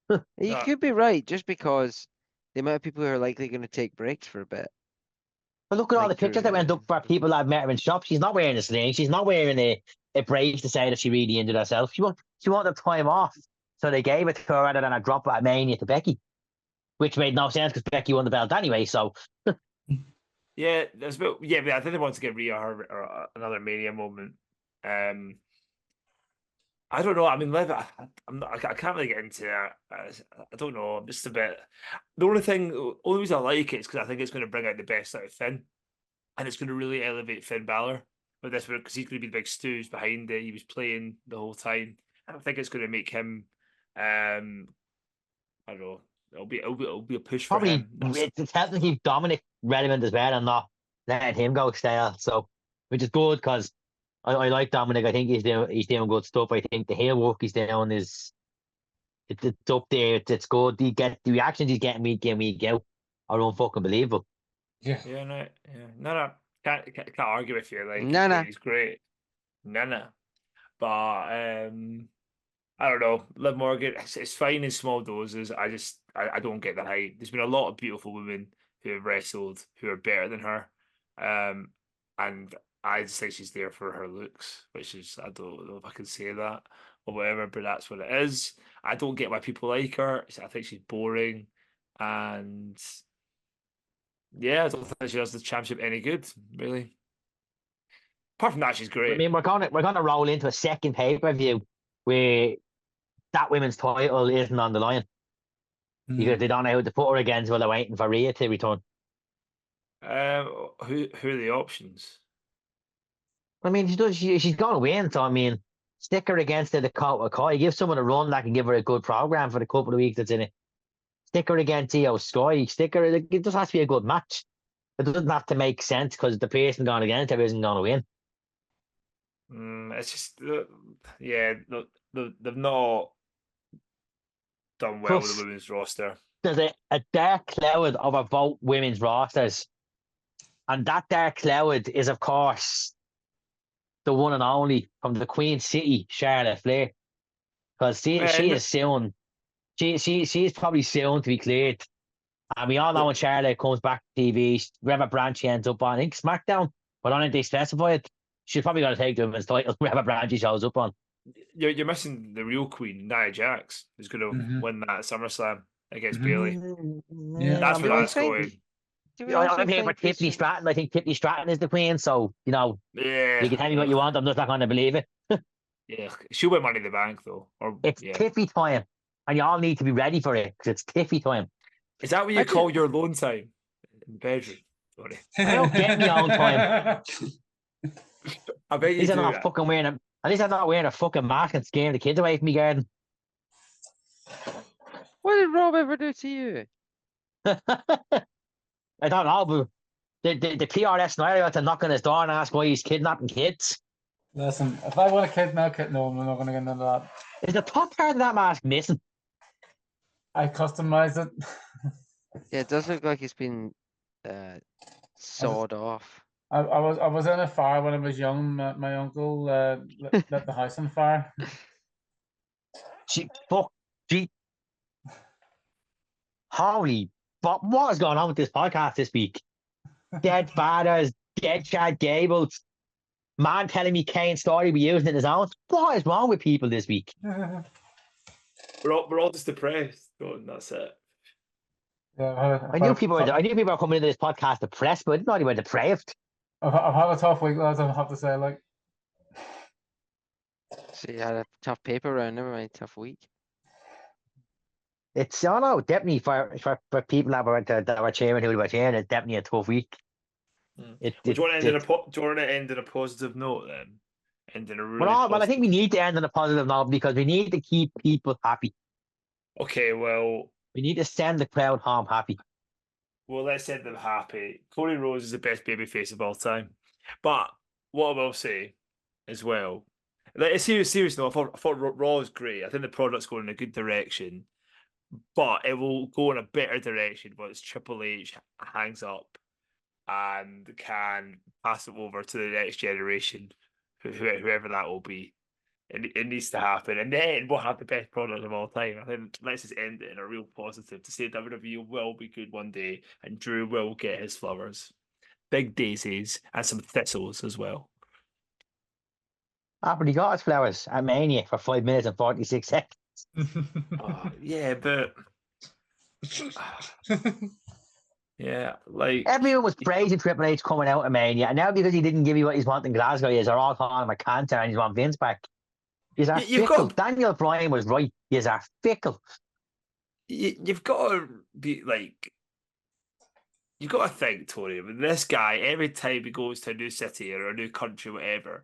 You could be right, just because the amount of people who are likely going to take breaks for a bit. But look at all the pictures that went up for people that have met her in shops. She's not wearing a sling. She's not wearing brave to say that she really injured herself. She wanted time off, so they gave it to her rather than a drop at Mania to Becky, which made no sense because Becky won the belt anyway. So yeah, there's but I think they want to get Rhea or another Mania moment. I don't know. I mean, Liv, I can't really get into that. I don't know. I'm just a bit. The only reason I like it is because I think it's going to bring out the best out of Finn, and it's going to really elevate Finn Balor with this, because he's going to be the big stooge behind it. He was playing the whole time. I think it's going to make him. I don't know. It'll be a push for probably him. it's helping to keep Dominic relevant as well and not letting him go stale. So, which is good because I like Dominic. I think he's doing good stuff. I think the heel work he's doing is it's up there. It's good. You get the reactions he's getting week in, week out are unfucking believable. No, can't argue with you. Like he's great. No. But I don't know. Liv Morgan, it's fine in small doses. I don't get the hype. There's been a lot of beautiful women who have wrestled who are better than her, and I just think she's there for her looks, which is, I don't know if I can say that or whatever, but that's what it is. I don't get why people like her. I think she's boring, and yeah, I don't think she does the championship any good, really. Apart from that, she's great. I mean, we're gonna roll into a second pay-per-view where that women's title isn't on the line because they don't know who to put her against while they're waiting for Rhea to return. Who are the options? I mean, she's gonna win, so I mean, stick her against the Dakota Kai. Give someone a run that can give her a good program for the couple of weeks that's in it. Stick her against Io Sky. Stick her. It just has to be a good match. It doesn't have to make sense because the person going against her isn't going to win. It's just, they've not done well with the women's roster. There's a dark cloud over both women's rosters, and that dark cloud is, of course, the one and only from the Queen City, Charlotte Flair, because she is soon. She's probably soon to be cleared. And we all know when Charlotte comes back to TV, wherever brand she ends up on, I think SmackDown, but I don't think they specify it. She's probably going to take the women's title wherever brand she shows up on. You're missing the real queen, Nia Jax, who's going to win that SummerSlam against Bayley. Yeah, that's where that's going. I'm here for Tiffany Stratton. I think Tiffany Stratton is the queen, so you can tell me what you want. I'm just not going to believe it. Yeah, she'll win Money in the Bank though. It's Tiffy time, and you all need to be ready for it because it's Tiffy time. Is that what you call your alone time in the bedroom? Sorry. I don't get me own time. I bet you do. Not fucking wearing at least I'm not wearing a fucking mask and scaring the kids away from me garden. What did Rob ever do to you? I don't know, but the PRS scenario to knock on his door and ask why he's kidnapping kids. Listen, if I want a kid now, no, I'm not going to get into that. Is the top part of that mask missing? I customized it. Yeah, it does look like it's been sawed off. I was in a fire when I was young. My uncle lit the house on fire. Holy, but what is going on with this podcast this week? Dead fathers, dead Chad Gables, man telling me Kane's story we're using in his own. What is wrong with people this week? We're all just depressed. And that's it. Yeah, I knew people were coming into this podcast depressed, but I didn't know they were depraved. I've had a tough week, lads. I have to say, like. So you had a tough paper round, never mind, tough week. It's definitely for people that were cheering who were cheering. It's definitely a tough week. Do you want to end on a positive note then? End in a really well, I think we need to end on a positive note because we need to keep people happy. Okay, well, we need to send the crowd home happy. Well, let's send them happy. Cody Rhodes is the best babyface of all time. But what I will say as well, like a serious note, I thought Raw was great. I think the product's going in a good direction, but it will go in a better direction once Triple H hangs up and can pass it over to the next generation, whoever that will be. It needs to happen, and then we'll have the best product of all time. I think let's just end it in a real positive to say WWE will be good one day, and Drew will get his flowers, big daisies, and some thistles as well. After he got his flowers at Mania for 5 minutes and 46 seconds. Yeah, but yeah, like everyone was praising Triple H coming out of Mania, and now because he didn't give you what he's wanting in Glasgow, is they're all calling him a cancer and he's want Vince back. He's are you've fickle. got Daniel Bryan was right. He's are fickle. you've got to be like. You've got to think, Tony, I mean, this guy, every time he goes to a new city or a new country, whatever,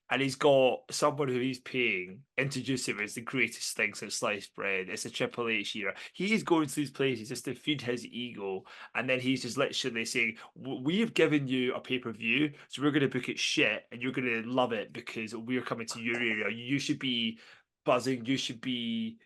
and he's got someone who he's paying, introduce him as the greatest thing since sliced bread. It's a Triple H era. He's going to these places just to feed his ego, and then he's just literally saying, "We've given you a pay-per-view, so we're going to book it shit, and you're going to love it because we're coming to your area. You should be buzzing. You should be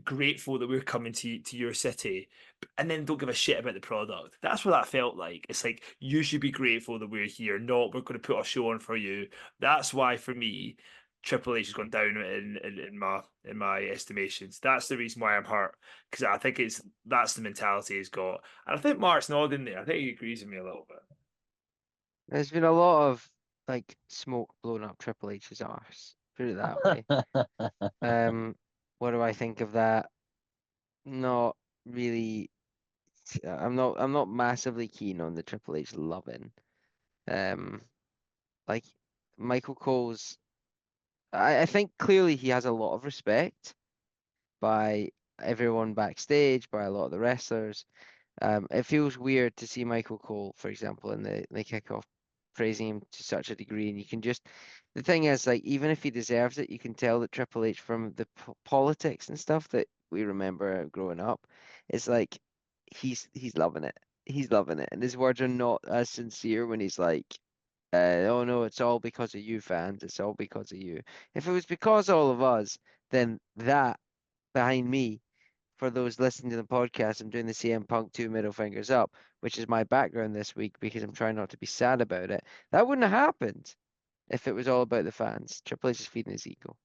grateful that we're coming to your city." And then don't give a shit about the product. That's what that felt like. It's like, you should be grateful that we're here, not we're going to put a show on for you. That's why, for me, Triple H has gone down in my estimations. That's the reason why I'm hurt, because I think that's the mentality he's got. And I think Mark's nodding there. I think he agrees with me a little bit. There's been a lot of like smoke blown up Triple H's arse. Put it that way. What do I think of that? Not really. I'm not massively keen on the Triple H loving. Like Michael Cole's. I think clearly he has a lot of respect by everyone backstage, by a lot of the wrestlers. It feels weird to see Michael Cole, for example, in the kickoff, praising him to such a degree, and you can just. The thing is, like, even if he deserves it, you can tell that Triple H, from the politics and stuff that we remember growing up, it's like he's loving it. He's loving it, and his words are not as sincere when he's like, "Oh no, it's all because of you fans. It's all because of you." If it was because of all of us, then that behind me, for those listening to the podcast, I'm doing the CM Punk 2 middle fingers up, which is my background this week because I'm trying not to be sad about it. That wouldn't have happened if it was all about the fans. Triple H is feeding his ego.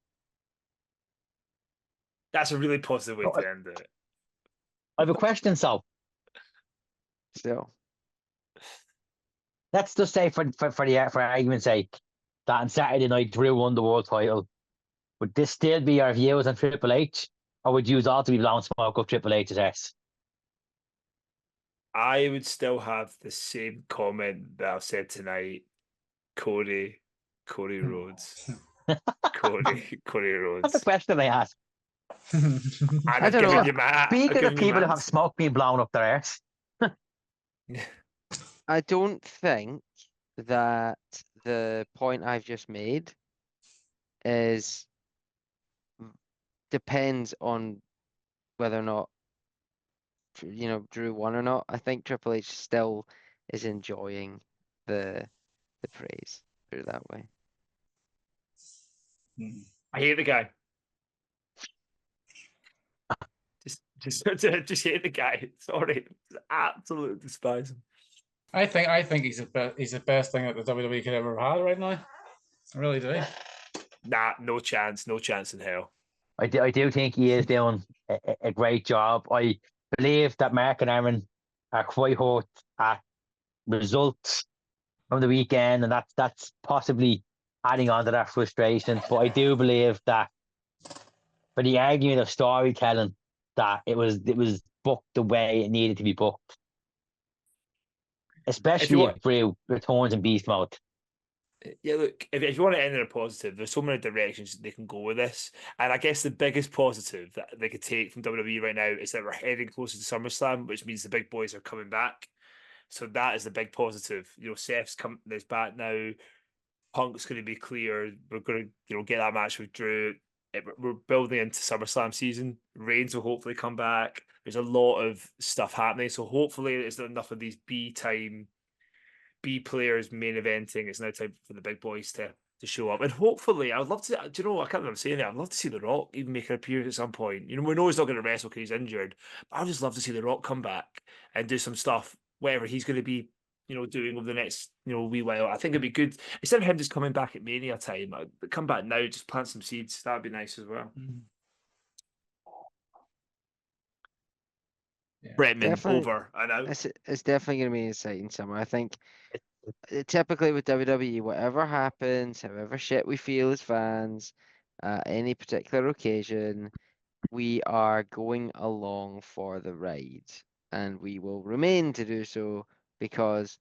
That's a really positive way to end it. I have a question, so Still, let's just say for argument's sake that on Saturday night Drew won the world title. Would this still be our views on Triple H, or would you also be blowing smoke up Triple H's ass? I would still have the same comment that I've said tonight. Cody Rhodes. Cody Rhodes. That's the question I asked. I don't know. Speaking of people who have smoke being blown up their ass. I don't think that the point I've just made depends on whether or not Drew won or not. I think Triple H still is enjoying the praise. Put it that way. I hate the guy. Just hate the guy. Sorry, absolutely despise him. I think he's the best thing that the WWE could ever have had right now. I really do. Nah, no chance in hell. I do think he is doing a great job. I believe that Mark and Aaron are quite hurt at results from the weekend, and that's possibly adding on to that frustration. But I do believe that for the argument of storytelling, that it was booked the way it needed to be booked, especially if Drew returns in beast mode. Yeah, look, if you want to end in a positive, there's so many directions they can go with this. And I guess the biggest positive that they could take from WWE right now is that we're heading closer to SummerSlam, which means the big boys are coming back. So that is the big positive. Seth's there's back now. Punk's going to be clear. We're going to get that match with Drew. We're building into SummerSlam season. Reigns will hopefully come back. There's a lot of stuff happening. So hopefully there's not enough of these B players main eventing. It's now time for the big boys to show up. And hopefully, I would love to, I can't remember saying it, I'd love to see The Rock even make an appearance at some point. We know he's not going to wrestle because he's injured, but I'd just love to see The Rock come back and do some stuff, whatever he's going to be, doing over the next, wee while. I think it'd be good. Instead of him just coming back at Mania time, but come back now, just plant some seeds. That'd be nice as well. Yeah. Bretman over. I know it's definitely going to be an exciting summer. I think typically with WWE, whatever happens, however shit we feel as fans, any particular occasion, we are going along for the ride, and we will remain to do so because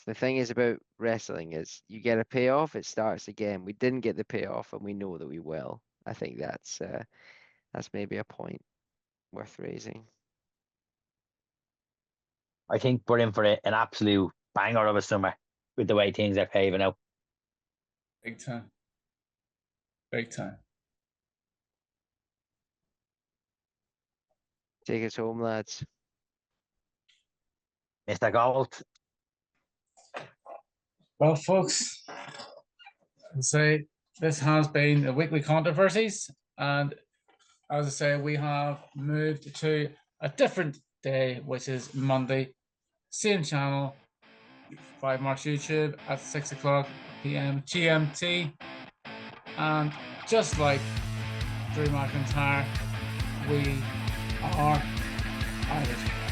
the thing is about wrestling is you get a payoff, it starts again. We didn't get the payoff, and we know that we will. I think that's maybe a point worth raising. I think we're in for an absolute banger of a summer with the way things are paving out. Big time. Big time. Take us home, lads. Mr. Gold. Well, folks, I'd say this has been the Weekly Controversies, and as I say, we have moved to a different day, which is Monday. Same channel, FiveMarks YouTube at 6 o'clock p.m. GMT. And just like Drew McIntyre, we are Irish.